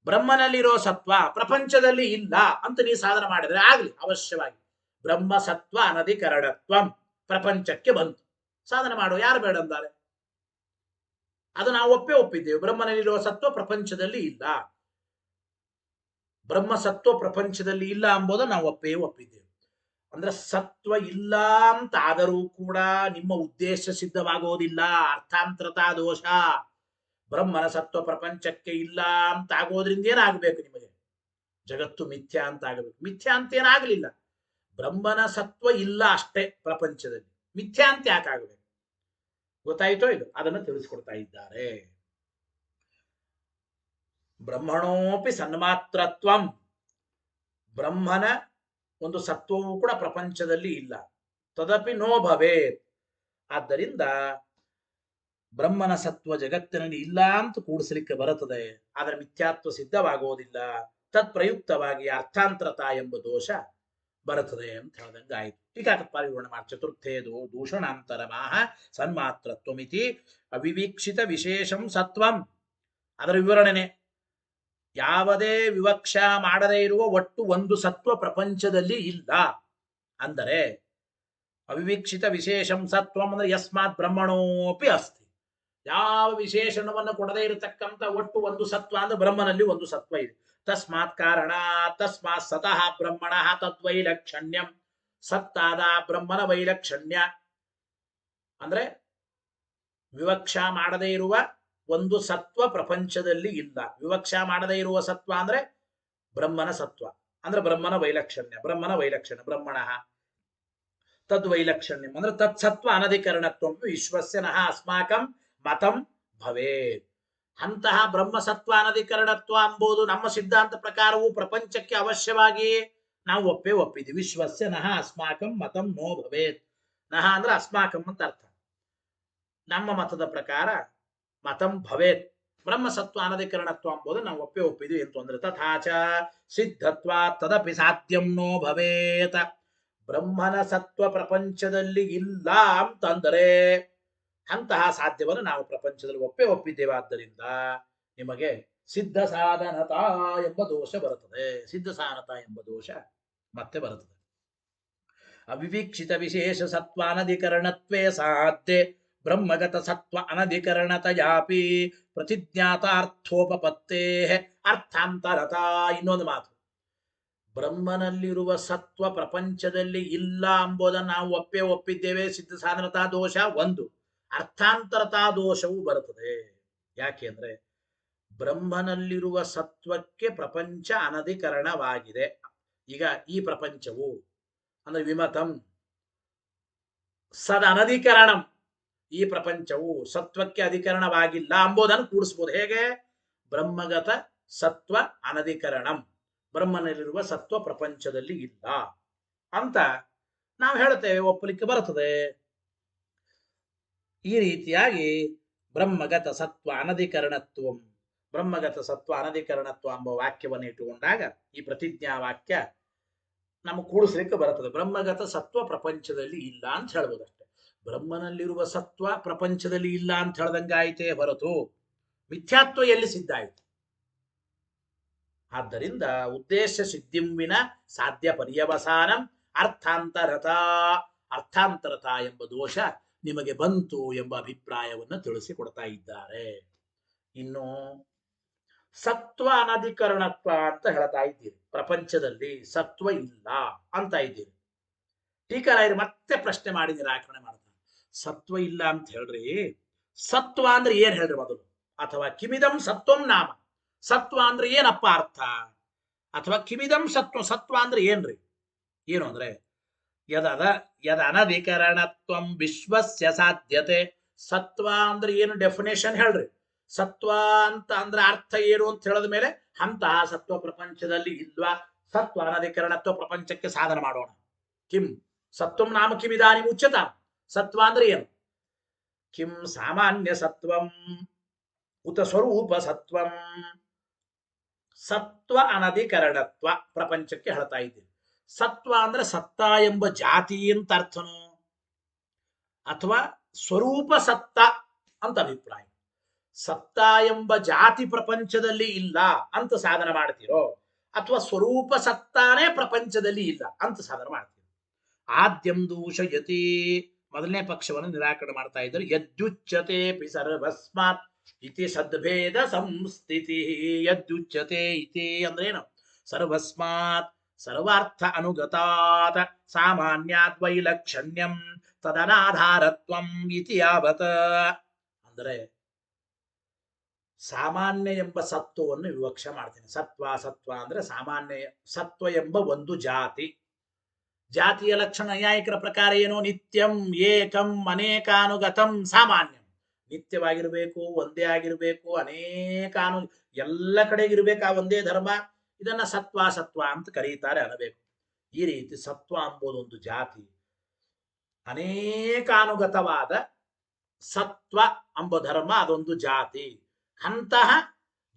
ಬ್ರಹ್ಮನಲ್ಲಿರೋ ಸತ್ವ ಪ್ರಪಂಚದಲ್ಲಿ ಇಲ್ಲ ಅಂತ ನೀವು ಸಾಧನ ಮಾಡಿದ್ರೆ ಆಗ್ಲಿ, ಅವಶ್ಯವಾಗಿ ಬ್ರಹ್ಮ ಸತ್ವ ಅನಧಿಕರಣತ್ವಂ ಪ್ರಪಂಚಕ್ಕೆ ಬಂತು. ಸಾಧನ ಮಾಡೋ ಯಾರು ಬೇಡ ಅಂತಾರೆ? ಅದು ನಾವು ಒಪ್ಪಿದ್ದೇವೆ. ಬ್ರಹ್ಮನಲ್ಲಿರುವ ಸತ್ವ ಪ್ರಪಂಚದಲ್ಲಿ ಇಲ್ಲ, ಬ್ರಹ್ಮ ಸತ್ವ ಪ್ರಪಂಚದಲ್ಲಿ ಇಲ್ಲ ಎಂಬುದು ನಾವು ಒಪ್ಪಿದ್ದೇವೆ. ಅಂದ್ರೆ ಸತ್ವ ಇಲ್ಲ ಅಂತ ಆದರೂ ಕೂಡ ನಿಮ್ಮ ಉದ್ದೇಶ ಸಿದ್ಧವಾಗೋದಿಲ್ಲ. ಅರ್ಥಾಂತರತಾ ದೋಷ. ಬ್ರಹ್ಮನ ಸತ್ವ ಪ್ರಪಂಚಕ್ಕೆ ಇಲ್ಲ ಅಂತ ಆಗೋದ್ರಿಂದ ಏನಾಗಬೇಕು? ನಿಮಗೆ ಜಗತ್ತು ಮಿಥ್ಯಾ ಅಂತ ಆಗಬೇಕು. ಮಿಥ್ಯಾ ಅಂತ ಏನಾಗಲಿಲ್ಲ, ಬ್ರಹ್ಮನ ಸತ್ವ ಇಲ್ಲ ಅಷ್ಟೇ ಪ್ರಪಂಚದಲ್ಲಿ. ಮಿಥ್ಯಾ ಅಂತ ಯಾಕಾಗಬೇಕು? ಗೊತ್ತಾಯ್ತೋ ಇದು? ಅದನ್ನು ತಿಳಿಸ್ಕೊಡ್ತಾ ಇದ್ದಾರೆ. ಬ್ರಹ್ಮಣೋಪಿ ಸನ್ಮಾತ್ರತ್ವಂ, ಬ್ರಹ್ಮನ ಒಂದು ಸತ್ವವೂ ಕೂಡ ಪ್ರಪಂಚದಲ್ಲಿ ಇಲ್ಲ. ತದಪಿ ನೋ ಭವೇತ್, ಆದ್ದರಿಂದ ಬ್ರಹ್ಮನ ಸತ್ವ ಜಗತ್ತಿನಲ್ಲಿ ಇಲ್ಲ ಅಂತ ಕೂಡಿಸಲಿಕ್ಕೆ ಬರುತ್ತದೆ, ಆದರೆ ಮಿಥ್ಯಾತ್ವ ಸಿದ್ಧವಾಗುವುದಿಲ್ಲ. ತತ್ ಪ್ರಯುಕ್ತವಾಗಿ ಅರ್ಥಾಂತರತಾ ಎಂಬ ದೋಷ ಬರುತ್ತದೆ ಅಂತ ಹೇಳ್ದಂಗೆ ಆಯ್ತು. ಟೀಕಾಕೃತ್ಪಾದ ವಿವರಣೆ ಮಾಡಿ. ಚತುರ್ಥೇದು ದೂಷಣಾಂತರಮಾಹ ಸನ್ಮಾತ್ರತ್ವಮಿತಿ ಅವಿವೀಕ್ಷಿತ ವಿಶೇಷಂ ಸತ್ವಂ. ಅದರ ವಿವರಣೆನೆ ಯಾವುದೇ ವಿವಕ್ಷ ಮಾಡದೇ ಇರುವ ಒಟ್ಟು ಒಂದು ಸತ್ವ ಪ್ರಪಂಚದಲ್ಲಿ ಇಲ್ಲ. ಅಂದರೆ ಅವಿವೀಕ್ಷಿತ ವಿಶೇಷಂ ಸತ್ವಂ ಅಂದ್ರೆ ಯಸ್ಮಾತ್ ಬ್ರಹ್ಮಣೋಪಿ ಅಸ್ತಿ. ಯಾವ ವಿಶೇಷಣವನ್ನು ಕೊಡದೇ ಇರತಕ್ಕಂಥ ಒಟ್ಟು ಒಂದು ಸತ್ವ ಅಂದ್ರೆ ಬ್ರಹ್ಮನಲ್ಲಿ ಒಂದು ಸತ್ವ ಇದೆ. ತಸ್ಮಾತ್ ಕಾರಣ ತಸ್ಮಾತ್ ಸತಃ ಬ್ರಹ್ಮಣ ತದ್ವೈಲಕ್ಷಣ್ಯಂ. ಸತ್ತಾದ ಬ್ರಹ್ಮನ ವೈಲಕ್ಷಣ್ಯ ಅಂದ್ರೆ ವಿವಕ್ಷ ಮಾಡದೇ ಇರುವ ಒಂದು ಸತ್ವ ಪ್ರಪಂಚದಲ್ಲಿ ಇಲ್ಲ. ವಿವಕ್ಷ ಮಾಡದೇ ಇರುವ ಸತ್ವ ಅಂದ್ರೆ ಬ್ರಹ್ಮನ ಸತ್ವ, ಅಂದ್ರೆ ಬ್ರಹ್ಮನ ವೈಲಕ್ಷಣ್ಯ. ಬ್ರಹ್ಮನ ವೈಲಕ್ಷಣ್ಯ ಬ್ರಹ್ಮಣ ತದ್ವೈಲಕ್ಷಣ್ಯಂ ಅಂದ್ರೆ ತತ್ಸತ್ವ ಅನಧಿಕರಣತ್ವ ವಿಶ್ವಸ್ಯ ನಃ ಅಸ್ಮಾಕಂ ಮತಂ ಭವೇತ್. ಅಂತಹ ಬ್ರಹ್ಮಸತ್ವ ಅನಧಿಕರಣತ್ವ ಎಂಬುದು ನಮ್ಮ ಸಿದ್ಧಾಂತ ಪ್ರಕಾರವು ಪ್ರಪಂಚಕ್ಕೆ ಅವಶ್ಯವಾಗಿ ನಾವು ಒಪ್ಪಿದ್ದೀವಿ. ವಿಶ್ವಸ್ಯ ನಃ ಅಸ್ಮಾಕಂ ಮತಂ ನೋ ಭವೇತ್. ನಃ ಅಂದ್ರೆ ಅಸ್ಮಾಕಂ ಅಂತ ಅರ್ಥ. ನಮ್ಮ ಮತದ ಪ್ರಕಾರ ಮತಂ ಭವೇತ್, ಬ್ರಹ್ಮಸತ್ವ ಅನಧಿಕರಣತ್ವ ಎಂಬುದು ನಾವು ಒಪ್ಪಿದ್ದೀವಿ ಅಂತ ಅಂದ್ರೆ ತಥಾಚ ಸಿದ್ಧತ್ವ ತದಪಿ ಸಾಧ್ಯಂ ನೋ ಭವೇತ್. ಬ್ರಹ್ಮನ ಸತ್ವ ಪ್ರಪಂಚದಲ್ಲಿ ಇಲ್ಲ ಅಂತಂದರೆ ಅಂತಹ ಸಾಧ್ಯವನ್ನು ನಾವು ಪ್ರಪಂಚದಲ್ಲಿ ಒಪ್ಪಿದ್ದೇವೆ. ಆದ್ದರಿಂದ ನಿಮಗೆ ಸಿದ್ಧ ಸಾಧನತಾ ಎಂಬ ದೋಷ ಬರುತ್ತದೆ. ಸಿದ್ಧ ಸಾಧನತಾ ಎಂಬ ದೋಷ ಮತ್ತೆ ಬರುತ್ತದೆ. ಅವಿವೀಕ್ಷಿತ ವಿಶೇಷ ಸತ್ವ ಅನಧಿಕರಣತ್ವೇ ಸಾಧ್ಯ ಬ್ರಹ್ಮಗತ ಸತ್ವ ಅನಧಿಕರಣತಯಾಪಿ ಪ್ರತಿಜ್ಞಾತಾರ್ಥೋಪಪತ್ತೇ ಅರ್ಥಾಂತರತಾ. ಇನ್ನೊಂದು ಮಾತು, ಬ್ರಹ್ಮನಲ್ಲಿರುವ ಸತ್ವ ಪ್ರಪಂಚದಲ್ಲಿ ಇಲ್ಲ ಎಂಬುದನ್ನು ನಾವು ಒಪ್ಪಿದ್ದೇವೆ. ಸಿದ್ಧ ಸಾಧನತಾ ದೋಷ ಒಂದು. ಅರ್ಥಾಂತರತಾ ದೋಷವೂ ಬರುತ್ತದೆ. ಯಾಕೆ ಅಂದ್ರೆ ಬ್ರಹ್ಮನಲ್ಲಿರುವ ಸತ್ವಕ್ಕೆ ಪ್ರಪಂಚ ಅನಧಿಕರಣವಾಗಿದೆ. ಈಗ ಈ ಪ್ರಪಂಚವು ಅಂದ್ರೆ ವಿಮತಂ ಸದ್ ಅನಧಿಕರಣಂ, ಈ ಪ್ರಪಂಚವು ಸತ್ವಕ್ಕೆ ಅಧಿಕರಣವಾಗಿಲ್ಲ ಎಂಬುದನ್ನು ಕೂಡಿಸ್ಬೋದು. ಹೇಗೆ? ಬ್ರಹ್ಮಗತ ಸತ್ವ ಅನಧಿಕರಣಂ, ಬ್ರಹ್ಮನಲ್ಲಿರುವ ಸತ್ವ ಪ್ರಪಂಚದಲ್ಲಿ ಇಲ್ಲ ಅಂತ ನಾವು ಹೇಳ್ತೇವೆ, ಒಪ್ಪಲಿಕ್ಕೆ ಬರುತ್ತದೆ. ಈ ರೀತಿಯಾಗಿ ಬ್ರಹ್ಮಗತ ಸತ್ವ ಅನಧಿಕರಣತ್ವ, ಬ್ರಹ್ಮಗತ ಸತ್ವ ಅನಧಿಕರಣತ್ವ ಎಂಬ ವಾಕ್ಯವನ್ನು ಇಟ್ಟುಕೊಂಡಾಗ ಈ ಪ್ರತಿಜ್ಞಾ ವಾಕ್ಯ ನಮಗೆ ಕೂಡಿಸ್ಲಿಕ್ಕೆ ಬರುತ್ತದೆ. ಬ್ರಹ್ಮಗತ ಸತ್ವ ಪ್ರಪಂಚದಲ್ಲಿ ಇಲ್ಲ ಅಂತ ಹೇಳ್ಬೋದು ಅಷ್ಟೇ. ಬ್ರಹ್ಮನಲ್ಲಿರುವ ಸತ್ವ ಪ್ರಪಂಚದಲ್ಲಿ ಇಲ್ಲ ಅಂತ ಹೇಳ್ದಂಗಾಯಿತೇ ಹೊರತು ಮಿಥ್ಯಾತ್ವ ಎಲ್ಲಿ ಸಿದ್ಧ ಆಯಿತು? ಆದ್ದರಿಂದ ಉದ್ದೇಶ ಸಿದ್ಧಿಂವಿನ ಸಾಧ್ಯ ಪರ್ಯವಸಾನಂ ಅರ್ಥಾಂತರತ ಅರ್ಥಾಂತರತ ಎಂಬ ದೋಷ ನಿಮಗೆ ಬಂತು ಎಂಬ ಅಭಿಪ್ರಾಯವನ್ನು ತಿಳಿಸಿಕೊಡ್ತಾ ಇದ್ದಾರೆ. ಇನ್ನು ಸತ್ವ ಅನಧಿಕರಣತ್ವ ಅಂತ ಹೇಳ್ತಾ ಇದ್ದೀರಿ. ಪ್ರಪಂಚದಲ್ಲಿ ಸತ್ವ ಇಲ್ಲ ಅಂತ ಇದ್ದೀರಿ. ಟೀಕಾರಾಯರು ಮತ್ತೆ ಪ್ರಶ್ನೆ ಮಾಡಿ ನಿರಾಕರಣೆ ಮಾಡ್ತಾರೆ. ಸತ್ವ ಇಲ್ಲ ಅಂತ ಹೇಳ್ರಿ, ಸತ್ವ ಅಂದ್ರೆ ಏನ್ ಹೇಳ್ರಿ ಮೊದಲು? ಅಥವಾ ಕಿಮಿದಂ ಸತ್ವಂ ನಾಮ, ಸತ್ವ ಅಂದ್ರೆ ಏನಪ್ಪ ಅರ್ಥ? ಅಥವಾ ಕಿಮಿದಂ ಸತ್ವ, ಸತ್ವ ಅಂದ್ರೆ ಏನ್ರಿ? ಏನು ಅಂದ್ರೆ ಯದ ಅನಧಿಕರಣತ್ವಂ ವಿಶ್ವಸ್ಯ ಸಾಧ್ಯತೆ. ಸತ್ವ ಅಂದ್ರೆ ಏನು ಡೆಫಿನೇಷನ್ ಹೇಳ್ರಿ? ಸತ್ವ ಅಂತ ಅಂದ್ರೆ ಅರ್ಥ ಏನು ಅಂತ ಹೇಳಿದ ಮೇಲೆ ಅಂತಹ ಸತ್ವ ಪ್ರಪಂಚದಲ್ಲಿ ಇಲ್ವಾ? ಸತ್ವ ಅನಧಿಕರಣತ್ವ ಪ್ರಪಂಚಕ್ಕೆ ಸಾಧನ ಮಾಡೋಣ. ಕಿಂ ಸತ್ವಂ ನಾಮ ಕಿಮಿದಾನಿ ಉಚ್ಯತ. ಸತ್ವ ಅಂದ್ರೆ ಏನು? ಕಿಂ ಸಾಮಾನ್ಯ ಸತ್ವಂ ಉತ ಸ್ವರೂಪ ಸತ್ವಂ. ಸತ್ವ ಅನಧಿಕರಣತ್ವ ಪ್ರಪಂಚಕ್ಕೆ ಹೇಳ್ತಾ ಇದ್ದೀವಿ. ಸತ್ವ ಅಂದ್ರೆ ಸತ್ತ ಎಂಬ ಜಾತಿ ಅಂತ ಅರ್ಥನೋ, ಅಥವಾ ಸ್ವರೂಪ ಸತ್ತ ಅಂತ ಅಭಿಪ್ರಾಯ? ಸತ್ತ ಎಂಬ ಜಾತಿ ಪ್ರಪಂಚದಲ್ಲಿ ಇಲ್ಲ ಅಂತ ಸಾಧನ ಮಾಡ್ತೀರೋ, ಅಥವಾ ಸ್ವರೂಪ ಸತ್ತಾನೇ ಪ್ರಪಂಚದಲ್ಲಿ ಇಲ್ಲ ಅಂತ ಸಾಧನ ಮಾಡ್ತೀರೋ? ಆದ್ಯಂ ದೂಷಯತಿ, ಮೊದಲನೇ ಪಕ್ಷವನ್ನು ನಿರಾಕರಣೆ ಮಾಡ್ತಾ ಇದ್ದಾರೆ. ಯದ್ಯುಚ್ಯತೆ ಪಿ ಸರ್ವಸ್ಮಾತ್ ಇತಿ ಸದ್ಭೇದ ಸಂಸ್ಥಿತಿ. ಯದ್ಯುಚ್ಯತೆ ಇತಿ ಅಂದ್ರೇನು? ಸರ್ವಸ್ಮಾತ್ ಸರ್ವಾರ್ಥ ಅನುಗತಾತ್ ಸಾಮಾನ್ಯಾತ್ ವೈಲಕ್ಷಣ್ಯಂ ತದನಾಧಾರತ್ವಂ ಇತಿ ಯಾವತ್. ಅಂದರೆ ಸಾಮಾನ್ಯ ಎಂಬ ಸತ್ವವನ್ನು ವಿವಕ್ಷೆ ಮಾಡ್ತೀನಿ. ಸತ್ವ ಅಂದ್ರೆ ಸಾಮಾನ್ಯ ಸತ್ವ ಎಂಬ ಒಂದು ಜಾತಿ. ಜಾತಿಯ ಲಕ್ಷಣ ನೈಯಾಯಿಕರ ಪ್ರಕಾರ ಏನು? ನಿತ್ಯಂ ಏಕಂ ಅನೇಕಾನುಗತಂ ಸಾಮಾನ್ಯಂ. ನಿತ್ಯವಾಗಿರ್ಬೇಕು, ಒಂದೇ ಆಗಿರ್ಬೇಕು, ಅನೇಕಾನು ಎಲ್ಲ ಕಡೆಗಿರ್ಬೇಕು ಆ ಒಂದೇ ಧರ್ಮ. ಇದನ್ನ ಸತ್ವ ಅಂತ ಕರೀತಾರೆ ಅನ್ನಬೇಕು. ಈ ರೀತಿ ಸತ್ವ ಎಂಬುದೊಂದು ಜಾತಿ, ಅನೇಕಾನುಗತವಾದ ಸತ್ವ ಎಂಬ ಧರ್ಮ ಅದೊಂದು ಜಾತಿ. ಅಂತಹ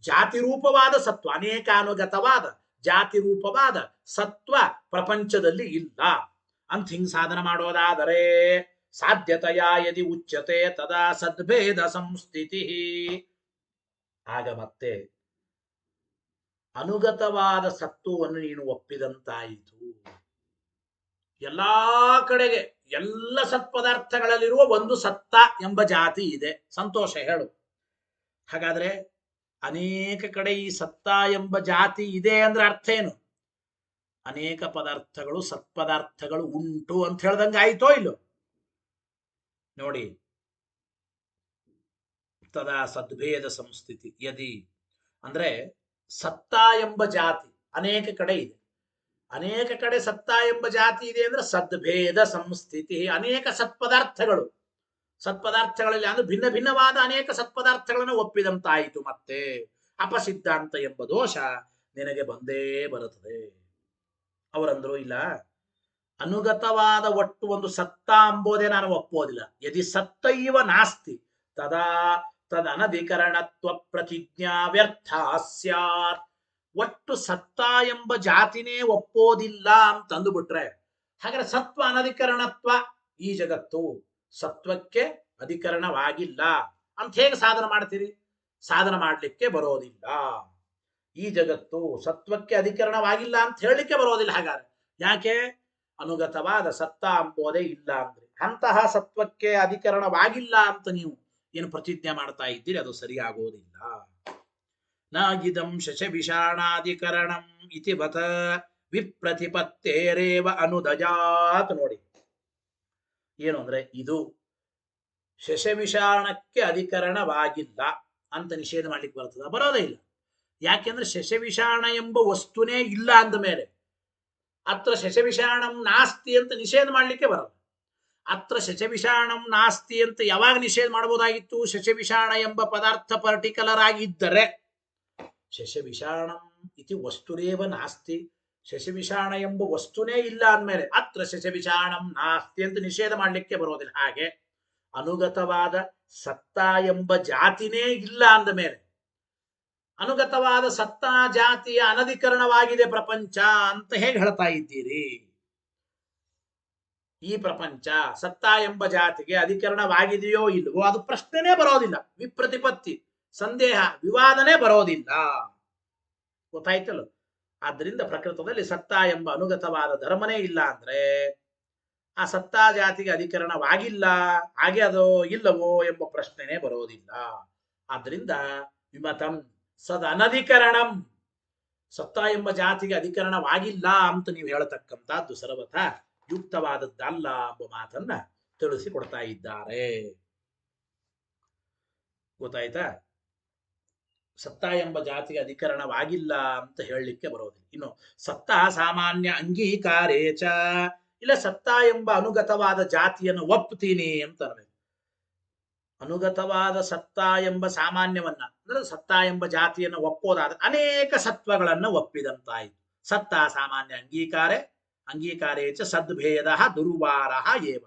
ಜಾತಿ ರೂಪವಾದ ಸತ್ವ, ಅನೇಕಾನುಗತವಾದ ಜಾತಿ ರೂಪವಾದ ಸತ್ವ ಪ್ರಪಂಚದಲ್ಲಿ ಇಲ್ಲ ಅಂತ ಹಿಂಗ್ ಸಾಧನ ಮಾಡೋದಾದರೆ ಸಾಧ್ಯತೆಯ ಯದಿ ಉಚ್ಯತೆ ತದಾ ಸದ್ಭೇದ ಸಂಸ್ಥಿತಿ. ಆಗ ಮತ್ತೆ ಅನುಗತವಾದ ಸತ್ವವನ್ನು ನೀನು ಒಪ್ಪಿದಂತಾಯಿತು. ಎಲ್ಲಾ ಕಡೆಗೆ ಎಲ್ಲ ಸತ್ಪದಾರ್ಥಗಳಲ್ಲಿರುವ ಒಂದು ಸತ್ತ ಎಂಬ ಜಾತಿ ಇದೆ. ಸಂತೋಷ, ಹೇಳು. ಹಾಗಾದ್ರೆ ಅನೇಕ ಕಡೆ ಈ ಸತ್ತ ಎಂಬ ಜಾತಿ ಇದೆ ಅಂದ್ರೆ ಅರ್ಥ ಏನು? ಅನೇಕ ಪದಾರ್ಥಗಳು ಸತ್ಪದಾರ್ಥಗಳು ಉಂಟು ಅಂತ ಹೇಳ್ದಂಗೆ ಆಯ್ತೋ ಇಲ್ಲೋ? ನೋಡಿ, ತದಾ ಸದ್ಭೇದ ಸಂಸ್ಥಿತಿ ಯದಿ ಅಂದ್ರೆ ಸತ್ತ ಎಂಬ ಜಾತಿ ಅನೇಕ ಕಡೆ ಇದೆ. ಅನೇಕ ಕಡೆ ಸತ್ತ ಎಂಬ ಜಾತಿ ಇದೆ ಅಂದ್ರೆ ಸದ್ಭೇದ ಸಂಸ್ಥಿತಿ, ಅನೇಕ ಸತ್ಪದಾರ್ಥಗಳಲ್ಲಿ ಅಂದ್ರೆ ಭಿನ್ನ ಭಿನ್ನವಾದ ಅನೇಕ ಸತ್ಪದಾರ್ಥಗಳನ್ನು ಒಪ್ಪಿದಂತಾಯಿತು. ಮತ್ತೆ ಅಪಸಿದ್ಧಾಂತ ಎಂಬ ದೋಷ ನಿನಗೆ ಬಂದೇ ಬರುತ್ತದೆ. ಅವರಂದ್ರು ಇಲ್ಲ, ಅನುಗತವಾದ ಒಟ್ಟು ಒಂದು ಸತ್ತ ಎಂಬುದೇ ನಾನು ಒಪ್ಪೋದಿಲ್ಲ. ಯದಿ ಸತ್ತೈವ ನಾಸ್ತಿ ತದಾ ತದನಧಿಕರಣತ್ವ ಪ್ರತಿಜ್ಞಾ ವ್ಯರ್ಥ ಸ್ಯಾತ್. ಒಟ್ಟು ಸತ್ತ ಎಂಬ ಜಾತಿನೇ ಒಪ್ಪೋದಿಲ್ಲ ಅಂತ ಅಂದುಬಿಟ್ರೆ ಹಾಗಾದ್ರೆ ಸತ್ವ ಅನಧಿಕರಣತ್ವ, ಈ ಜಗತ್ತು ಸತ್ವಕ್ಕೆ ಅಧಿಕರಣವಾಗಿಲ್ಲ ಅಂತ ಹೇಗೆ ಸಾಧನ ಮಾಡ್ತೀರಿ? ಸಾಧನ ಮಾಡಲಿಕ್ಕೆ ಬರೋದಿಲ್ಲ. ಈ ಜಗತ್ತು ಸತ್ವಕ್ಕೆ ಅಧಿಕರಣವಾಗಿಲ್ಲ ಅಂತ ಹೇಳಲಿಕ್ಕೆ ಬರೋದಿಲ್ಲ. ಹಾಗಾದ್ರೆ ಯಾಕೆ? ಅನುಗತವಾದ ಸತ್ತ ಎಂಬುದೇ ಇಲ್ಲ ಅಂದ್ರೆ ಅಂತಹ ಸತ್ವಕ್ಕೆ ಅಧಿಕರಣವಾಗಿಲ್ಲ ಅಂತ ನೀವು ಏನು ಪ್ರತಿಜ್ಞೆ ಮಾಡ್ತಾ ಇದ್ದೀರಿ, ಅದು ಸರಿಯಾಗೋದಿಲ್ಲ. ನ ಇದಂ ಶಶವಿಷಾಣಾಧಿಕರಣಂ ಇತಿ ಬತ ವಿಪ್ರತಿಪತ್ತೇರೇವ ಅನುದಜಾತ್. ನೋಡಿ ಏನು ಅಂದ್ರೆ ಇದು ಶಶವಿಷಾಣಕ್ಕೆ ಅಧಿಕರಣವಾಗಿಲ್ಲ ಅಂತ ನಿಷೇಧ ಮಾಡ್ಲಿಕ್ಕೆ ಬರ್ತದ? ಬರೋದೇ ಇಲ್ಲ. ಯಾಕೆಂದ್ರೆ ಶಶವಿಷಾಣ ಎಂಬ ವಸ್ತುನೇ ಇಲ್ಲ ಅಂದ ಮೇಲೆ ಅತ್ರ ಶಶವಿಷಾಣಂ ನಾಸ್ತಿ ಅಂತ ನಿಷೇಧ ಮಾಡ್ಲಿಕ್ಕೆ ಬರಲ್ಲ. ಅತ್ರ ಶಶವಿಷಾಣಂ ನಾಸ್ತಿ ಅಂತ ಯಾವಾಗ ನಿಷೇಧ ಮಾಡಬಹುದಾಗಿತ್ತು? ಶಶವಿಷಾಣ ಎಂಬ ಪದಾರ್ಥ ಪರ್ಟಿಕ್ಯುಲರ್ ಆಗಿದ್ದರೆ. ಶಶವಿಷಾಣಂ ಇತಿ ವಸ್ತುರೇವ ನಾಸ್ತಿ, ಶಶವಿಷಾಣ ಎಂಬ ವಸ್ತುನೇ ಇಲ್ಲ ಅಂದಮೇಲೆ ಅತ್ರ ಶಶವಿಷಾಣಂ ನಾಸ್ತಿ ಅಂತ ನಿಷೇಧ ಮಾಡಲಿಕ್ಕೆ ಬರೋದಿಲ್ಲ. ಹಾಗೆ ಅನುಗತವಾದ ಸತ್ತ ಎಂಬ ಜಾತಿನೇ ಇಲ್ಲ ಅಂದ ಮೇಲೆ ಅನುಗತವಾದ ಸತ್ತಾ ಜಾತಿಯ ಅನಧಿಕರಣವಾಗಿದೆ ಪ್ರಪಂಚ ಅಂತ ಹೇಗೆ ಹೇಳ್ತಾ ಇದ್ದೀರಿ? ಈ ಪ್ರಪಂಚ ಸತ್ತಾ ಎಂಬ ಜಾತಿಗೆ ಅಧಿಕರಣವಾಗಿದೆಯೋ ಇಲ್ವೋ ಅದು ಪ್ರಶ್ನೆನೇ ಬರೋದಿಲ್ಲ. ವಿಪ್ರತಿಪತ್ತಿ, ಸಂದೇಹ, ವಿವಾದನೆ ಬರೋದಿಲ್ಲ. ಗೊತ್ತಾಯ್ತಲ್ಲ? ಆದ್ದರಿಂದ ಪ್ರಕೃತದಲ್ಲಿ ಸತ್ತಾ ಎಂಬ ಅನುಗತವಾದ ಧರ್ಮನೇ ಇಲ್ಲ ಅಂದ್ರೆ ಆ ಸತ್ತಾ ಜಾತಿಗೆ ಅಧಿಕರಣವಾಗಿಲ್ಲ, ಹಾಗೆ ಅದೋ ಇಲ್ಲವೋ ಎಂಬ ಪ್ರಶ್ನೆನೇ ಬರೋದಿಲ್ಲ. ಆದ್ರಿಂದ ವಿಮತಂ ಸದ್ ಅನಧಿಕರಣಂ, ಸತ್ತಾ ಎಂಬ ಜಾತಿಗೆ ಅಧಿಕರಣವಾಗಿಲ್ಲ ಅಂತ ನೀವು ಹೇಳತಕ್ಕಂಥದ್ದು ಸರ್ವಥ ಯುಕ್ತವಾದದ್ದಲ್ಲ ಎಂಬ ಮಾತನ್ನ ತಿಳಿಸಿಕೊಡ್ತಾ ಇದ್ದಾರೆ. ಗೊತ್ತಾಯ್ತಾ? ಸತ್ತಾ ಎಂಬ ಜಾತಿಗೆ ಅಧಿಕರಣವಾಗಿಲ್ಲ ಅಂತ ಹೇಳಲಿಕ್ಕೆ ಬರೋದಿಲ್ಲ. ಇನ್ನು ಸತ್ತಾ ಸಾಮಾನ್ಯ ಅಂಗೀಕಾರೇಚ, ಇಲ್ಲ ಸತ್ತಾ ಎಂಬ ಅನುಗತವಾದ ಜಾತಿಯನ್ನು ಒಪ್ತೀನಿ ಅಂತ ಅನ್ಬೇಕು. ಅನುಗತವಾದ ಸತ್ತಾ ಎಂಬ ಸಾಮಾನ್ಯವನ್ನ ಅಂದ್ರೆ ಸತ್ತಾ ಎಂಬ ಜಾತಿಯನ್ನು ಒಪ್ಪೋದಾದ ಅನೇಕ ಸತ್ವಗಳನ್ನು ಒಪ್ಪಿದಂತಾಯಿತು. ಸತ್ತಾ ಸಾಮಾನ್ಯ ಅಂಗೀಕಾರೇಚ ಸದ್ಭೇದ ದುರ್ವಾರ ಏವ.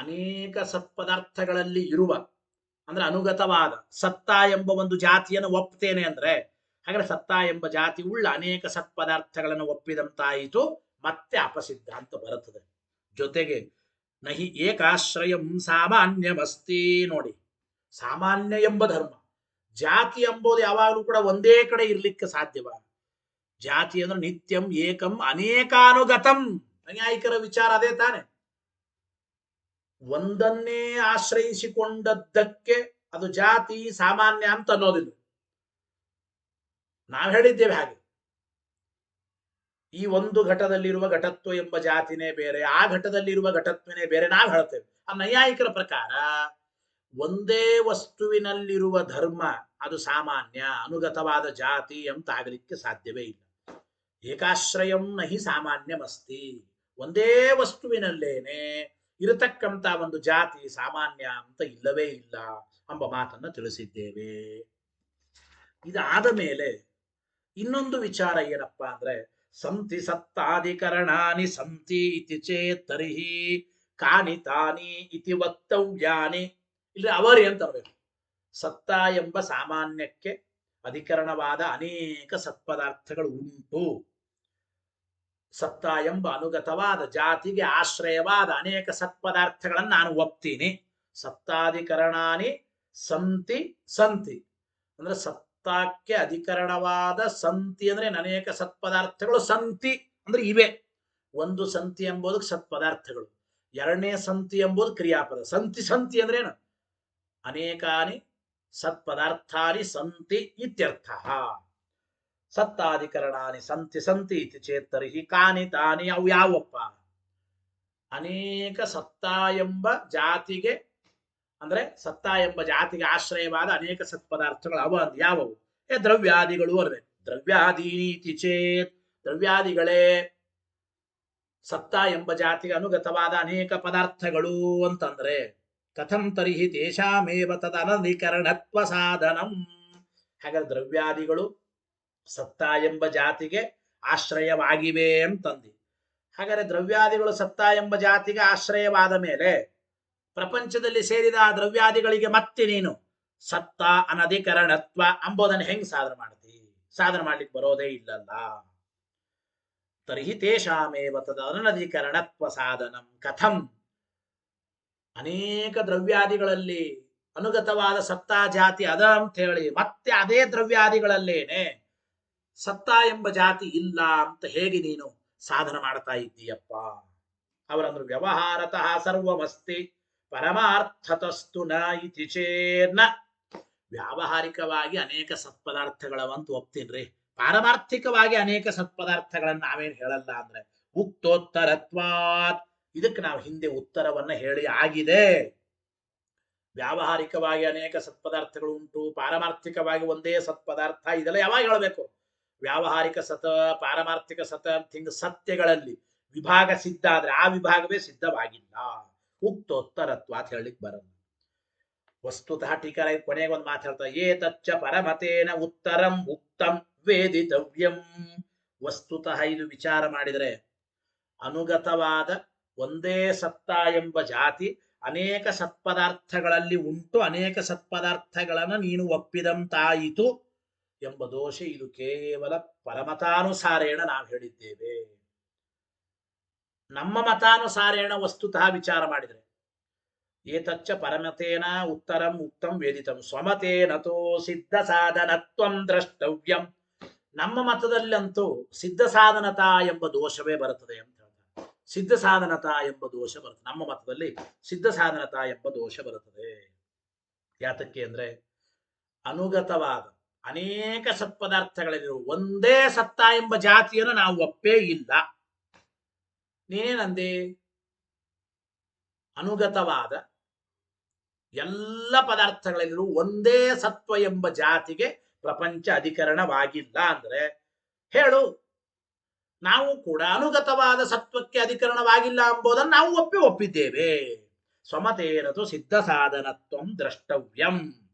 ಅನೇಕ ಸತ್ಪದಾರ್ಥಗಳಲ್ಲಿ ಇರುವ ಅಂದ್ರೆ ಅನುಗತವಾದ ಸತ್ತಾ ಎಂಬ ಒಂದು ಜಾತಿಯನ್ನು ಒಪ್ತೇನೆ ಅಂದ್ರೆ ಹಾಗಾದ್ರೆ ಸತ್ತಾ ಎಂಬ ಜಾತಿ ಉಳ್ಳ ಅನೇಕ ಸತ್ಪದಾರ್ಥಗಳನ್ನು ಒಪ್ಪಿದಂತಾಯಿತು. ಮತ್ತೆ ಅಪಸಿದ್ಧಾಂತ ಬರುತ್ತದೆ. ಜೊತೆಗೆ ನಹಿ ಏಕಾಶ್ರಯಂ ಸಾಮಾನ್ಯವಸ್ತಿ. ನೋಡಿ, ಸಾಮಾನ್ಯ ಎಂಬ ಧರ್ಮ, ಜಾತಿ ಎಂಬುದು ಯಾವಾಗಲೂ ಕೂಡ ಒಂದೇ ಕಡೆ ಇರ್ಲಿಕ್ಕೆ ಸಾಧ್ಯವ? ಜಾತಿ ಅಂದ್ರೆ ನಿತ್ಯಂ ಏಕಂ ಅನೇಕಾನುಗತಂ. ನ್ಯಾಯಿಕರ ವಿಚಾರ ಅದೇ ತಾನೆ. ಒಂದನ್ನೇ ಆಶ್ರಯಿಸಿಕೊಂಡದ್ದಕ್ಕೆ ಅದು ಜಾತಿ ಸಾಮಾನ್ಯ ಅಂತ ಅನ್ನೋದಿಲ್ಲ. ನಾವು ಹೇಳಿದ್ದೇವೆ ಹಾಗೆ. ಈ ಒಂದು ಘಟದಲ್ಲಿರುವ ಘಟತ್ವ ಎಂಬ ಜಾತಿನೇ ಬೇರೆ, ಆ ಘಟದಲ್ಲಿರುವ ಘಟತ್ವನೇ ಬೇರೆ ನಾವು ಹೇಳ್ತೇವೆ. ಆ ನೈಯಾಯಿಕರ ಪ್ರಕಾರ ಒಂದೇ ವಸ್ತುವಿನಲ್ಲಿರುವ ಧರ್ಮ ಅದು ಸಾಮಾನ್ಯ, ಅನುಗತವಾದ ಜಾತಿ ಅಂತ ಆಗಲಿಕ್ಕೆ ಸಾಧ್ಯವೇ ಇಲ್ಲ. ಏಕಾಶ್ರಯಂ ನಹಿ ಸಾಮಾನ್ಯಮಸ್ತಿ. ಒಂದೇ ವಸ್ತುವಿನಲ್ಲೇನೆ ಇರತಕ್ಕಂತ ಒಂದು ಜಾತಿ ಸಾಮಾನ್ಯ ಅಂತ ಇಲ್ಲವೇ ಇಲ್ಲ ಎಂಬ ಮಾತನ್ನು ತಿಳಿಸಿದ್ದೇವೆ. ಇದಾದ ಮೇಲೆ ಇನ್ನೊಂದು ವಿಚಾರ ಏನಪ್ಪಾ ಅಂದ್ರೆ ಸಂತಿ ಸತ್ತಾಧಿಕರಣಾನಿ ಸಂತಿ ಇತಿ ಚೇತ್ ತರ್ಹಿ ಕಾನಿ ತಾನಿ ಇತಿ ವಕ್ತವ್ಯಾನಿ. ಇಲ್ಲಿ ಅವರಿ ಅಂತ ಅನ್ಬೇಕು. ಸತ್ತ ಎಂಬ ಸಾಮಾನ್ಯಕ್ಕೆ ಅಧಿಕರಣವಾದ ಅನೇಕ ಸತ್ಪದಾರ್ಥಗಳು ಉಂಟು. ಸತ್ತ ಎಂಬ ಅನುಗತವಾದ ಜಾತಿಗೆ ಆಶ್ರಯವಾದ ಅನೇಕ ಸತ್ಪದಾರ್ಥಗಳನ್ನು ನಾನು ಒಪ್ತೀನಿ. ಸತ್ತಾಧಿಕರಣಾನಿ ಸಂತಿ ಸಂತಿ ಅಂದ್ರೆ ಸತ್ತಾಕ್ಕೆ ಅಧಿಕರಣವಾದ ಸಂತಿ ಅಂದ್ರೆ ಅನೇಕ ಸತ್ಪದಾರ್ಥಗಳು ಸಂತಿ ಅಂದ್ರೆ ಇವೆ. ಒಂದು ಸಂತಿ ಎಂಬುದು ಸತ್ಪದಾರ್ಥಗಳು, ಎರಡನೇ ಸಂತಿ ಎಂಬುದು ಕ್ರಿಯಾಪದ. ಸಂತಿ ಸಂತಿ ಅಂದ್ರೆ ಏನು? ಅನೇಕಾನಿ ಸತ್ಪದಾರ್ಥಾನಿ ಸಂತಿ ಇತ್ಯರ್ಥ. ಸತ್ತಾಧಿಕರಣಾನಿ ಸಂತಿ ಸಂತಿ ಇತಿ ಚೇತ್ತರಿಹಿ ಕಾನಿ ತಾನಿ, ಅವು ಯಾವಪ್ಪ? ಅನೇಕ ಸತ್ತಾ ಎಂಬ ಜಾತಿಗೆ ಅಂದ್ರೆ ಸತ್ತಾ ಎಂಬ ಜಾತಿಗೆ ಆಶ್ರಯವಾದ ಅನೇಕ ಸತ್ಪದಾರ್ಥಗಳು ಅವ ಯಾವುವು? ದ್ರವ್ಯಾದಿಗಳು ಅರ್ವೆ. ದ್ರವ್ಯಾದೀನಿ ಇತಿ ಚೇತ್, ದ್ರವ್ಯಾದಿಗಳೇ ಸತ್ತಾ ಎಂಬ ಜಾತಿಗೆ ಅನುಗತವಾದ ಅನೇಕ ಪದಾರ್ಥಗಳು ಅಂತಂದ್ರೆ ಕಥಂ ತರಿಹಿ ತೇಷಾಮೇವ ತದನಧಿಕರಣತ್ವ ಸಾಧನಂ. ಹಾಗಾದ್ರೆ ದ್ರವ್ಯಾದಿಗಳು ಸತ್ತಾ ಎಂಬ ಜಾತಿಗೆ ಆಶ್ರಯವಾಗಿವೆ ಅಂತಂದಿ. ಹಾಗಾದ್ರೆ ದ್ರವ್ಯಾದಿಗಳು ಸತ್ತಾ ಎಂಬ ಜಾತಿಗೆ ಆಶ್ರಯವಾದ ಮೇಲೆ ಪ್ರಪಂಚದಲ್ಲಿ ಸೇರಿದ ಆ ದ್ರವ್ಯಾದಿಗಳಿಗೆ ಮತ್ತೆ ನೀನು ಸತ್ತ ಅನಧಿಕರಣತ್ವ ಅಂಬೋದನ್ನು ಹೆಂಗ್ ಸಾಧನೆ ಮಾಡ್ತಿ? ಸಾಧನೆ ಮಾಡ್ಲಿಕ್ಕೆ ಬರೋದೇ ಇಲ್ಲಲ್ಲ. ತರ್ಹಿ ತೇಷಾಮೇವ ತದನಧಿಕರಣತ್ವ ಸಾಧನಂ ಕಥಂ. ಅನೇಕ ದ್ರವ್ಯಾದಿಗಳಲ್ಲಿ ಅನುಗತವಾದ ಸತ್ತಾ ಜಾತಿ ಅದ ಅಂತ ಹೇಳಿ ಮತ್ತೆ ಅದೇ ದ್ರವ್ಯಾದಿಗಳಲ್ಲೇನೆ ಸತ್ತಾ ಎಂಬ ಜಾತಿ ಇಲ್ಲ ಅಂತ ಹೇಗೆ ನೀನು ಸಾಧನ ಮಾಡ್ತಾ ಇದ್ದೀಯಪ್ಪ? ಅವರಂದ್ರು ವ್ಯವಹಾರತಃ ಸರ್ವಮಸ್ತಿ ಪರಮಾರ್ಥತಸ್ತು ನ ಇತಿ ಚೇರ್ನ. ವ್ಯಾವಹಾರಿಕವಾಗಿ ಅನೇಕ ಸತ್ಪದಾರ್ಥಗಳವಂತ ಒಪ್ತೀನ್ರಿ, ಪಾರಮಾರ್ಥಿಕವಾಗಿ ಅನೇಕ ಸತ್ಪದಾರ್ಥಗಳನ್ನ ನಾವೇನು ಹೇಳಲ್ಲ ಅಂದ್ರೆ ಉಕ್ತೋತ್ತರತ್ವಾತ್. ಇದಕ್ಕೆ ನಾವು ಹಿಂದೆ ಉತ್ತರವನ್ನ ಹೇಳಿ ಆಗಿದೆ. ವ್ಯಾವಹಾರಿಕವಾಗಿ ಅನೇಕ ಸತ್ಪದಾರ್ಥಗಳು ಉಂಟು, ಪಾರಮಾರ್ಥಿಕವಾಗಿ ಒಂದೇ ಸತ್ಪದಾರ್ಥ, ಇದೆಲ್ಲ ಯಾವಾಗ ಹೇಳಬೇಕು? ವ್ಯಾವಹಾರಿಕ ಸತ ಪಾರಮಾರ್ಥಿಕ ಸತ ಹಿಂಗ ಸತ್ಯಗಳಲ್ಲಿ ವಿಭಾಗ ಸಿದ್ಧ ಆದ್ರೆ ಆ ವಿಭಾಗವೇ ಸಿದ್ಧವಾಗಿಲ್ಲ. ಉಕ್ತೋತ್ತರತ್ವ ಅಂತ ಹೇಳಲಿಕ್ಕೆ ಬರಲ್ಲ. ವಸ್ತುತಃ ಟೀಕಾರ ಕೊನೆಗೆ ಒಂದು ಮಾತು ಹೇಳ್ತಾರೆ, ಏತಚ್ಚ ಪರಮತೇನ ಉತ್ತರಂ ಉಕ್ತಂ ವೇದಿತವ್ಯಂ. ವಸ್ತುತಃ ಇದು ವಿಚಾರ ಮಾಡಿದರೆ ಅನುಗತವಾದ ಒಂದೇ ಸತ್ತಾ ಎಂಬ ಜಾತಿ ಅನೇಕ ಸತ್ಪದಾರ್ಥಗಳಲ್ಲಿ ಉಂಟು, ಅನೇಕ ಸತ್ಪದಾರ್ಥಗಳನ್ನು ನೀನು ಒಪ್ಪಿದಂತಾಯಿತು ಎಂಬ ದೋಷ ಇದು ಕೇವಲ ಪರಮತಾನುಸಾರೇಣ ನಾವು ಹೇಳಿದ್ದೇವೆ. ನಮ್ಮ ಮತಾನುಸಾರೇಣ ವಸ್ತುತಃ ವಿಚಾರ ಮಾಡಿದರೆ ಏತಚ್ಚ ಪರಮತೇನ ಉತ್ತರಂ ಉಕ್ತಂ ವೇದಿತಂ ಸ್ವಮತೇನತೋ ಸಿದ್ಧ ಸಾಧನತ್ವಂ ದ್ರಷ್ಟವ್ಯಂ. ನಮ್ಮ ಮತದಲ್ಲಂತೂ ಸಿದ್ಧ ಸಾಧನತಾ ಎಂಬ ದೋಷವೇ ಬರುತ್ತದೆ ಅಂತ ಹೇಳ್ತಾರೆ. ಸಿದ್ಧ ಸಾಧನತಾ ಎಂಬ ದೋಷ ಬರುತ್ತದೆ ನಮ್ಮ ಮತದಲ್ಲಿ. ಸಿದ್ಧ ಸಾಧನತಾ ಎಂಬ ದೋಷ ಬರುತ್ತದೆ. ಯಾತಕ್ಕೆ ಅಂದ್ರೆ ಅನುಗತವಾದ ಅನೇಕ ಸತ್ಪದಾರ್ಥಗಳಿರುವ ಒಂದೇ ಸತ್ತ ಎಂಬ ಜಾತಿಯನ್ನು ನಾವು ಒಪ್ಪೇ ಇಲ್ಲ. ನೀನೇನಂದೆ? ಅನುಗತವಾದ ಎಲ್ಲ ಪದಾರ್ಥಗಳಲ್ಲಿರುವ ಒಂದೇ ಸತ್ವ ಎಂಬ ಜಾತಿಗೆ ಪ್ರಪಂಚ ಅಧಿಕರಣವಾಗಿಲ್ಲ ಅಂದ್ರೆ ಹೇಳು. ನಾವು ಕೂಡ ಅನುಗತವಾದ ಸತ್ವಕ್ಕೆ ಅಧಿಕರಣವಾಗಿಲ್ಲ ಎಂಬುದನ್ನು ನಾವು ಒಪ್ಪಿದ್ದೇವೆ. ಸ್ವಮತೇನತು ಸಿದ್ಧ ಸಾಧನತ್ವಂ ದ್ರಷ್ಟವ್ಯಂ.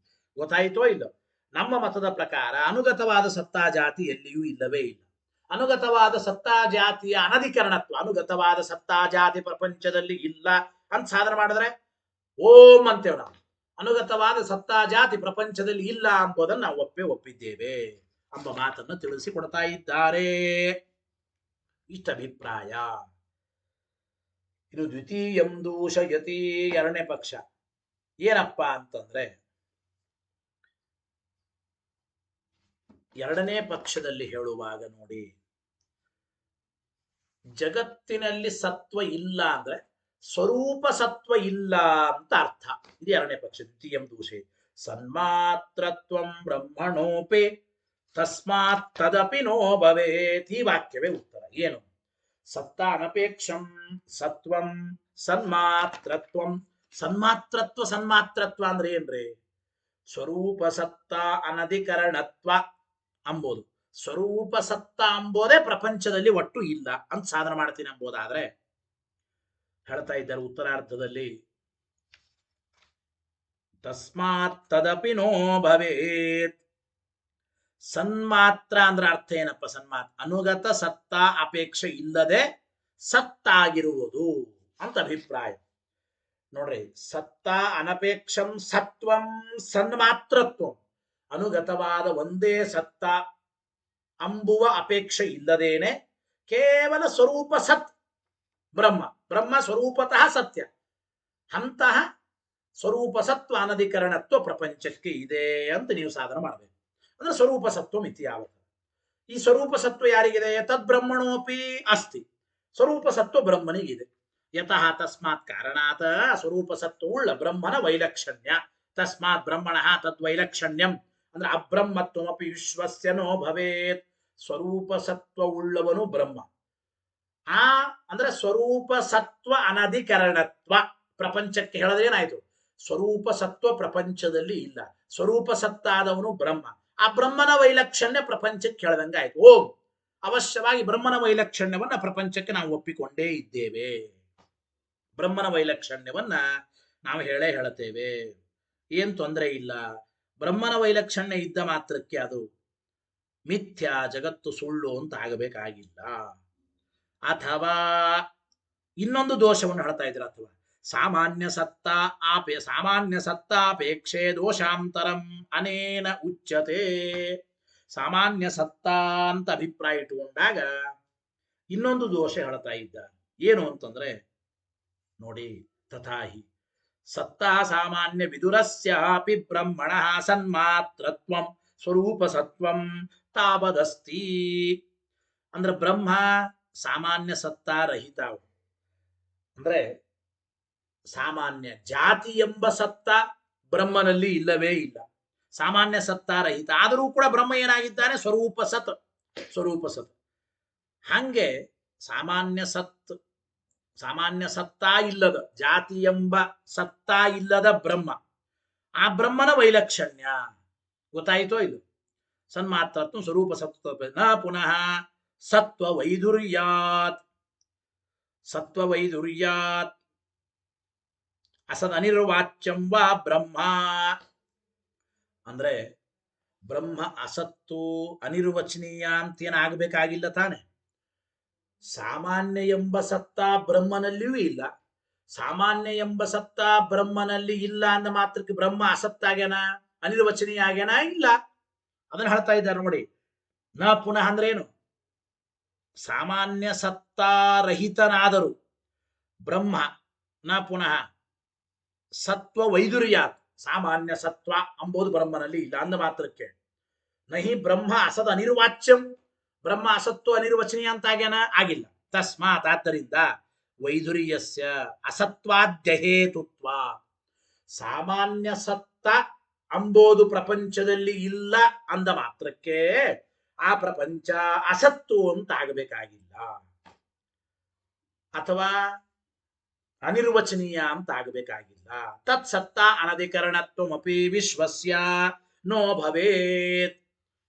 ಗೊತ್ತಾಯಿತೋ ಇಲ್ಲ? ನಮ್ಮ ಮತದ ಪ್ರಕಾರ ಅನುಗತವಾದ ಸತ್ತಾ ಜಾತಿ ಎಲ್ಲಿಯೂ ಇಲ್ಲವೇ ಇಲ್ಲ. ಅನುಗತವಾದ ಸತ್ತಾ ಜಾತಿಯ ಅನಧಿಕರಣತ್ವ, ಅನುಗತವಾದ ಸತ್ತಾ ಜಾತಿ ಪ್ರಪಂಚದಲ್ಲಿ ಇಲ್ಲ ಅಂತ ಸಾಧನೆ ಮಾಡಿದ್ರೆ ಓಂ ಅಂತೇವೆ ನಾವು. ಅನುಗತವಾದ ಸತ್ತಾ ಜಾತಿ ಪ್ರಪಂಚದಲ್ಲಿ ಇಲ್ಲ ಎಂಬುದನ್ನು ನಾವು ಒಪ್ಪಿದ್ದೇವೆ ಎಂಬ ಮಾತನ್ನು ತಿಳಿಸಿಕೊಡ್ತಾ ಇದ್ದಾರೆ. ಇಷ್ಟ ಅಭಿಪ್ರಾಯ. ಇದು ದ್ವಿತೀಯಂ ದೂಷಯತಿ, ಎರಡನೇ ಪಕ್ಷ. ಏನಪ್ಪಾ ಅಂತಂದ್ರೆ ಎರಡನೇ ಪಕ್ಷದಲ್ಲಿ ಹೇಳುವಾಗ ನೋಡಿ, ಜಗತ್ತಿನಲ್ಲಿ ಸತ್ವ ಇಲ್ಲ ಅಂದ್ರೆ ಸ್ವರೂಪ ಸತ್ವ ಇಲ್ಲ ಅಂತ ಅರ್ಥ. ಇದು ಎರಡನೇ ಪಕ್ಷ. ದ್ವಿತೀಯಂ ದೂಷೆ ಸನ್ಮಾತ್ರತ್ವಂ ಬ್ರಹ್ಮಣೋಪಿ ತಸ್ಮಾತ್ ತದಪಿ ನೋ ಭವೇತ್. ಈ ವಾಕ್ಯವೇ ಉತ್ತರ. ಏನು? ಸತ್ತ ಅನಪೇಕ್ಷಂ ಸತ್ವಂ ಸನ್ಮಾತ್ರತ್ವಂ. ಸನ್ಮಾತ್ರತ್ವ ಅಂದ್ರೆ ಏನ್ರಿ? ಸ್ವರೂಪ ಸತ್ತ ಅನಧಿಕರಣತ್ವ ಅಂಬೋದು. ಸ್ವರೂಪ ಸತ್ತ ಅಂಬೋದೇ ಪ್ರಪಂಚದಲ್ಲಿ ಒಟ್ಟು ಇಲ್ಲ ಅಂತ ಸಾಧನೆ ಮಾಡ್ತೀನಿ ಅಂಬೋದಾದ್ರೆ ಹೇಳ್ತಾ ಇದ್ದಾರೆ ಉತ್ತರಾರ್ಧದಲ್ಲಿ, ತಸ್ಮಾತ್ ತದಪಿ ನೋ ಭವೇತ್. ಸನ್ಮಾತ್ರ ಅಂದ್ರೆ ಅರ್ಥ ಏನಪ್ಪ? ಅನುಗತ ಸತ್ತ ಅಪೇಕ್ಷೆ ಇಲ್ಲದೆ ಸತ್ತಾಗಿರುವುದು ಅಂತ ಅಭಿಪ್ರಾಯ. ನೋಡ್ರಿ, ಸತ್ತ ಅನಪೇಕ್ಷಂ ಸತ್ವಂ ಸನ್ಮಾತ್ರತ್ವಂ. ಅನುಗತವಾದ ಒಂದೇ ಸತ್ತ ಅಂಬುವ ಅಪೇಕ್ಷೆ ಇಲ್ಲದೇನೆ ಕೇವಲ ಸ್ವರೂಪ ಸತ್ ಬ್ರಹ್ಮ. ಬ್ರಹ್ಮ ಸ್ವರೂಪತಃ ಸತ್ಯ. ಅಂತಹ ಸ್ವರೂಪ ಸತ್ವ ಅನಧಿಕರಣತ್ವ ಪ್ರಪಂಚಕ್ಕೆ ಇದೆ ಅಂತ ನೀವು ಸಾಧನೆ ಮಾಡಬೇಕು. ಅಂದ್ರೆ ಸ್ವರೂಪ ಸತ್ವ ಮಿತಿಯಾವತ. ಈ ಸ್ವರೂಪ ಸತ್ವ ಯಾರಿಗಿದೆ? ತದ್ ಬ್ರಹ್ಮಣೋಪಿ ಅಸ್ತಿ. ಸ್ವರೂಪ ಸತ್ವ ಬ್ರಹ್ಮನಿಗಿದೆ. ಯತಃ ತಸ್ಮಾತ್ ಕಾರಣಾತ್ ಸ್ವರೂಪ ಸತ್ವವುಳ್ಳ ಬ್ರಹ್ಮನ ವೈಲಕ್ಷಣ್ಯ. ತಸ್ಮಾತ್ ಬ್ರಹ್ಮಣ ತದ್ವೈಲಕ್ಷಣ್ಯಂ ಅಂದ್ರೆ ಅಬ್ರಹ್ಮತ್ವಮಪಿ ವಿಶ್ವಸ್ಯ ನೋ ಭವೇತ್. ಸ್ವರೂಪ ಸತ್ವವುಳ್ಳವನು ಬ್ರಹ್ಮ. ಆ ಅಂದ್ರೆ ಸ್ವರೂಪ ಸತ್ವ ಅನಧಿಕರಣತ್ವ ಪ್ರಪಂಚಕ್ಕೆ ಹೇಳಿದ್ರೆ ಏನಾಯ್ತು? ಸ್ವರೂಪ ಸತ್ವ ಪ್ರಪಂಚದಲ್ಲಿ ಇಲ್ಲ. ಸ್ವರೂಪ ಸತ್ತಾದವನು ಬ್ರಹ್ಮ. ಆ ಬ್ರಹ್ಮನ ವೈಲಕ್ಷಣ್ಯ ಪ್ರಪಂಚಕ್ಕೆ ಹೇಳ್ದಂಗೆ ಆಯ್ತು. ಓಂ ಅವಶ್ಯವಾಗಿ ಬ್ರಹ್ಮನ ವೈಲಕ್ಷಣ್ಯವನ್ನ ಪ್ರಪಂಚಕ್ಕೆ ನಾವು ಒಪ್ಪಿಕೊಂಡೇ ಇದ್ದೇವೆ. ಬ್ರಹ್ಮನ ವೈಲಕ್ಷಣ್ಯವನ್ನ ನಾವು ಹೇಳುತ್ತೇವೆ. ಏನ್ ತೊಂದರೆ ಇಲ್ಲ. ಬ್ರಹ್ಮನ ವೈಲಕ್ಷಣ್ಯ ಇದ್ದ ಮಾತ್ರಕ್ಕೆ ಅದು ಮಿಥ್ಯಾ, ಜಗತ್ತು ಸುಳ್ಳು ಅಂತ ಆಗಬೇಕಾಗಿಲ್ಲ. ಅಥವಾ ಇನ್ನೊಂದು ದೋಷವನ್ನು ಹೇಳ್ತಾ ಇದ್ರೆ, ಅಥವಾ ಸಾಮಾನ್ಯ ಸತ್ತಾಪೇಕ್ಷೆ ದೋಷಾಂತರಂ ಅನೇನ ಉಚ್ಯತೆ. ಸಾಮಾನ್ಯ ಸತ್ತಾ ಅಂತ ಅಭಿಪ್ರಾಯ ಇಟ್ಟುಕೊಂಡಾಗ ಇನ್ನೊಂದು ದೋಷ ಹೇಳ್ತಾ ಇದ್ದ. ಏನು ಅಂತಂದ್ರೆ ನೋಡಿ, ತಥಾಹಿ ಸತ್ತಾ ಸಾಮಾನ್ಯ ವಿದುರಸ್ಯಾಪಿ ಬ್ರಹ್ಮಣ ಸನ್ಮಾತ್ರತ್ವಂ ಸ್ವರೂಪ ಸತ್ವಂ ತಾವದಸ್ತಿ. ಅಂದ್ರೆ ಬ್ರಹ್ಮ ಸಾಮಾನ್ಯ ಸತ್ತಾ ರಹಿತ. ಅಂದ್ರೆ ಸಾಮಾನ್ಯ ಜಾತಿ ಎಂಬ ಸತ್ತ ಬ್ರಹ್ಮನಲ್ಲಿ ಇಲ್ಲವೇ ಇಲ್ಲ. ಸಾಮಾನ್ಯ ಸತ್ತಾ ರಹಿತ. ಆದರೂ ಕೂಡ ಬ್ರಹ್ಮ ಏನಾಗಿದ್ದಾನೆ? ಸ್ವರೂಪ ಸತ್. ಸ್ವರೂಪ ಸತ್. ಹಂಗೆ ಸಾಮಾನ್ಯ ಸತ್ತಾ ಇಲ್ಲದ, ಜಾತಿ ಎಂಬ ಸತ್ತಾ ಇಲ್ಲದ ಬ್ರಹ್ಮ, ಆ ಬ್ರಹ್ಮನ ವೈಲಕ್ಷಣ್ಯ ಗೊತ್ತಾಯಿತೋ ಇಲ್ಲ? ಸನ್ಮಾತ್ರತ್ವ ಸ್ವರೂಪ ಸತ್ವ ನ ಪುನಃ ಸತ್ವ ವೈಧುರ್ಯಾತ್. ಸತ್ವ ವೈಧುರ್ಯಾತ್ ಅಸದ್ ಅನಿರ್ವಾಚ್ಯಂ ವಾ ಬ್ರಹ್ಮ. ಅಂದ್ರೆ ಬ್ರಹ್ಮ ಅಸತ್ತು ಅನಿರ್ವಚನೀಯ ಅಂತೇನಾಗಬೇಕಾಗಿಲ್ಲ ತಾನೆ. ಸಾಮಾನ್ಯ ಎಂಬ ಸತ್ತ ಬ್ರಹ್ಮನಲ್ಲಿಯೂ ಇಲ್ಲ. ಸಾಮಾನ್ಯ ಎಂಬ ಸತ್ತ ಬ್ರಹ್ಮನಲ್ಲಿ ಇಲ್ಲ ಅಂದ ಮಾತ್ರಕ್ಕೆ ಬ್ರಹ್ಮ ಅಸತ್ತಾಗ್ಯಾನ, ಅನಿರ್ವಚನೀಯ ಆಗ್ಯಾನ? ಇಲ್ಲ. ಅದನ್ನ ಹೇಳ್ತಾ ಇದ್ದಾರೆ ನೋಡಿ. ನ ಪುನಃ ಅಂದ್ರೆ ಏನು? ಸಾಮಾನ್ಯ ಸತ್ತಾರಹಿತನಾದರೂ ಬ್ರಹ್ಮ ನ ಪುನಃ ಸತ್ವ ವೈದುರ್ಯಾತ್, ಸಾಮಾನ್ಯ ಸತ್ವ ಅಂಬೋದು ಬ್ರಹ್ಮನಲ್ಲಿ ಇಲ್ಲ ಅಂದ ಮಾತ್ರಕ್ಕೆ. ನಹಿ ಬ್ರಹ್ಮ ಅಸದ್ ಅನಿರ್ವಾಚ್ಯಂ, ಬ್ರಹ್ಮ ಅಸತ್ವ ಅನಿರ್ವಚನೀಯ ಅಂತಾಗ್ಯಾನ, ಆಗಿಲ್ಲ. ತಸ್ಮಾತ್ ಆದ್ದರಿಂದ ವೈದುರ್ಯಸ್ಯ ಅಸತ್ವಾದ್ಯಹೇತುತ್ವ, ಸಾಮಾನ್ಯ ಸತ್ತ ಅಂಬೋದು ಪ್ರಪಂಚದಲ್ಲಿ ಇಲ್ಲ ಅಂದ ಮಾತ್ರಕ್ಕೆ ಆ ಪ್ರಪಂಚ ಅಸತ್ತು ಅಂತ ಆಗಬೇಕಾಗಿಲ್ಲ, ಅಥವಾ ಅನಿರ್ವಚನೀಯ ಅಂತ ಆಗಬೇಕಾಗಿಲ್ಲ. ತತ್ ಸತ್ತ ಅನಧಿಕರಣತ್ವಮಪಿ ವಿಶ್ವಸ್ಯ ನೋ ಭವೇತ್.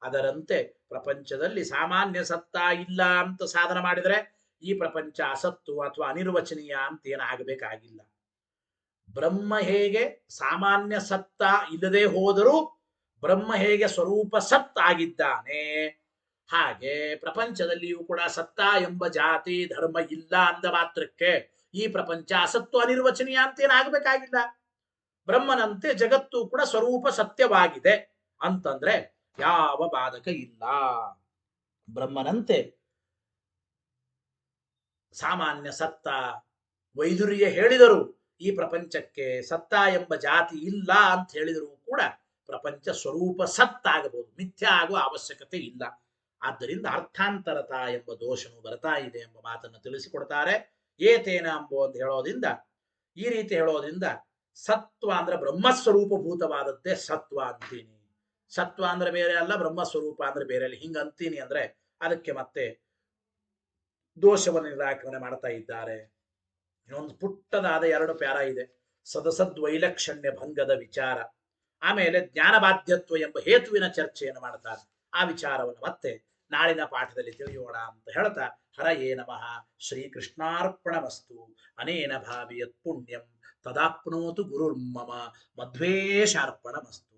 ಅದರಂತೆ ಪ್ರಪಂಚದಲ್ಲಿ ಸಾಮಾನ್ಯ ಸತ್ತ ಇಲ್ಲ ಅಂತ ಸಾಧನ ಮಾಡಿದರೆ ಈ ಪ್ರಪಂಚ ಅಸತ್ತು ಅಥವಾ ಅನಿರ್ವಚನೀಯ ಅಂತ ಏನಾಗಬೇಕಾಗಿಲ್ಲ. ಬ್ರಹ್ಮ ಹೇಗೆ ಸಾಮಾನ್ಯ ಸತ್ತ ಇಲ್ಲದೆ ಹೋದರೂ ಬ್ರಹ್ಮ ಹೇಗೆ ಸ್ವರೂಪ ಸತ್ ಆಗಿದ್ದಾನೆ, ಹಾಗೆ ಪ್ರಪಂಚದಲ್ಲಿಯೂ ಕೂಡ ಸತ್ತ ಎಂಬ ಜಾತಿ ಧರ್ಮ ಇಲ್ಲ ಅಂದ ಮಾತ್ರಕ್ಕೆ ಈ ಪ್ರಪಂಚ ಅಸತ್ತು ಅನಿರ್ವಚನೀಯ ಅಂತ ಏನಾಗಬೇಕಾಗಿಲ್ಲ. ಬ್ರಹ್ಮನಂತೆ ಜಗತ್ತು ಕೂಡ ಸ್ವರೂಪ ಸತ್ಯವಾಗಿದೆ ಅಂತಂದ್ರೆ ಯಾವ ಬಾಧಕ ಇಲ್ಲ. ಬ್ರಹ್ಮನಂತೆ ಸಾಮಾನ್ಯ ಸತ್ತ ವೈದುರ್ಯ ಹೇಳಿದರು ಈ ಪ್ರಪಂಚಕ್ಕೆ ಸತ್ತ ಎಂಬ ಜಾತಿ ಇಲ್ಲ ಅಂತ ಹೇಳಿದರೂ ಕೂಡ ಪ್ರಪಂಚ ಸ್ವರೂಪ ಸತ್ತಾಗಬಹುದು, ಮಿಥ್ಯ ಆಗುವ ಅವಶ್ಯಕತೆ ಇಲ್ಲ. ಆದ್ದರಿಂದ ಅರ್ಥಾಂತರತ ಎಂಬ ದೋಷನು ಬರ್ತಾ ಇದೆ ಎಂಬ ಮಾತನ್ನು ತಿಳಿಸಿಕೊಡ್ತಾರೆ. ಏತೇನ ಅಂಬೋ ಅಂತ ಹೇಳೋದ್ರಿಂದ, ಈ ರೀತಿ ಹೇಳೋದ್ರಿಂದ ಸತ್ವ ಅಂದ್ರೆ ಬ್ರಹ್ಮಸ್ವರೂಪಭೂತವಾದದ್ದೇ ಸತ್ವ ಅಂತೀನಿ. ಸತ್ವ ಅಂದ್ರೆ ಬೇರೆ ಅಲ್ಲ, ಬ್ರಹ್ಮಸ್ವರೂಪ ಅಂದ್ರೆ ಬೇರೆ ಅಲ್ಲ, ಹಿಂಗ ಅಂತೀನಿ ಅಂದ್ರೆ ಅದಕ್ಕೆ ಮತ್ತೆ ದೋಷವನ್ನು ನಿರಾಕರಣೆ ಮಾಡ್ತಾ ಇದ್ದಾರೆ. ಇನ್ನೊಂದು ಪುಟ್ಟದಾದ 2 ಪ್ಯಾರ ಇದೆ, ಸದಸದ್ವೈಲಕ್ಷಣ್ಯ ಭಂಗದ ವಿಚಾರ. ಆಮೇಲೆ ಜ್ಞಾನಬಾಧ್ಯತ್ವ ಎಂಬ ಹೇತುವಿನ ಚರ್ಚೆಯನ್ನು ಮಾಡ್ತಾರೆ. ಆ ವಿಚಾರವನ್ನು ಮತ್ತೆ ನಾಳಿನ ಪಾಠದಲ್ಲಿ ತಿಳಿಯೋಣ ಅಂತ ಹೇಳ್ತಾ, ಹರಯೇ ನಮಃ. ಶ್ರೀಕೃಷ್ಣಾರ್ಪಣಮಸ್ತು. ಅನೇನ ಭಾವಿಯತ್ ಪುಣ್ಯಂ ತದಾಪ್ನೋತು ಗುರುರ್ಮಮ ಮಧ್ವೇಶಾರ್ಪಣಮಸ್ತು.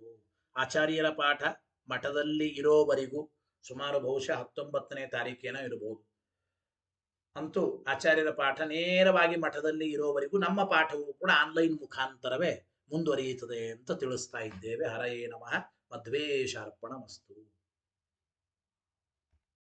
ಆಚಾರ್ಯರ ಪಾಠ ಮಠದಲ್ಲಿ ಇರೋವರೆಗೂ ಸುಮಾರು ಬಹುಶಃ 19ನೇ ತಾರೀಕೇನೋ ಇರಬಹುದು. ಅಂತೂ ಆಚಾರ್ಯರ ಪಾಠ ನೇರವಾಗಿ ಮಠದಲ್ಲಿ ಇರೋವರೆಗೂ ನಮ್ಮ ಪಾಠವು ಕೂಡ ಆನ್ಲೈನ್ ಮುಖಾಂತರವೇ ಮುಂದುವರಿಯುತ್ತದೆ ಅಂತ ತಿಳಿಸ್ತಾ ಇದ್ದೇವೆ. ಹರಯೇ ನಮಃ. ಮಧ್ವೇಶಾರ್ಪಣಮಸ್ತು.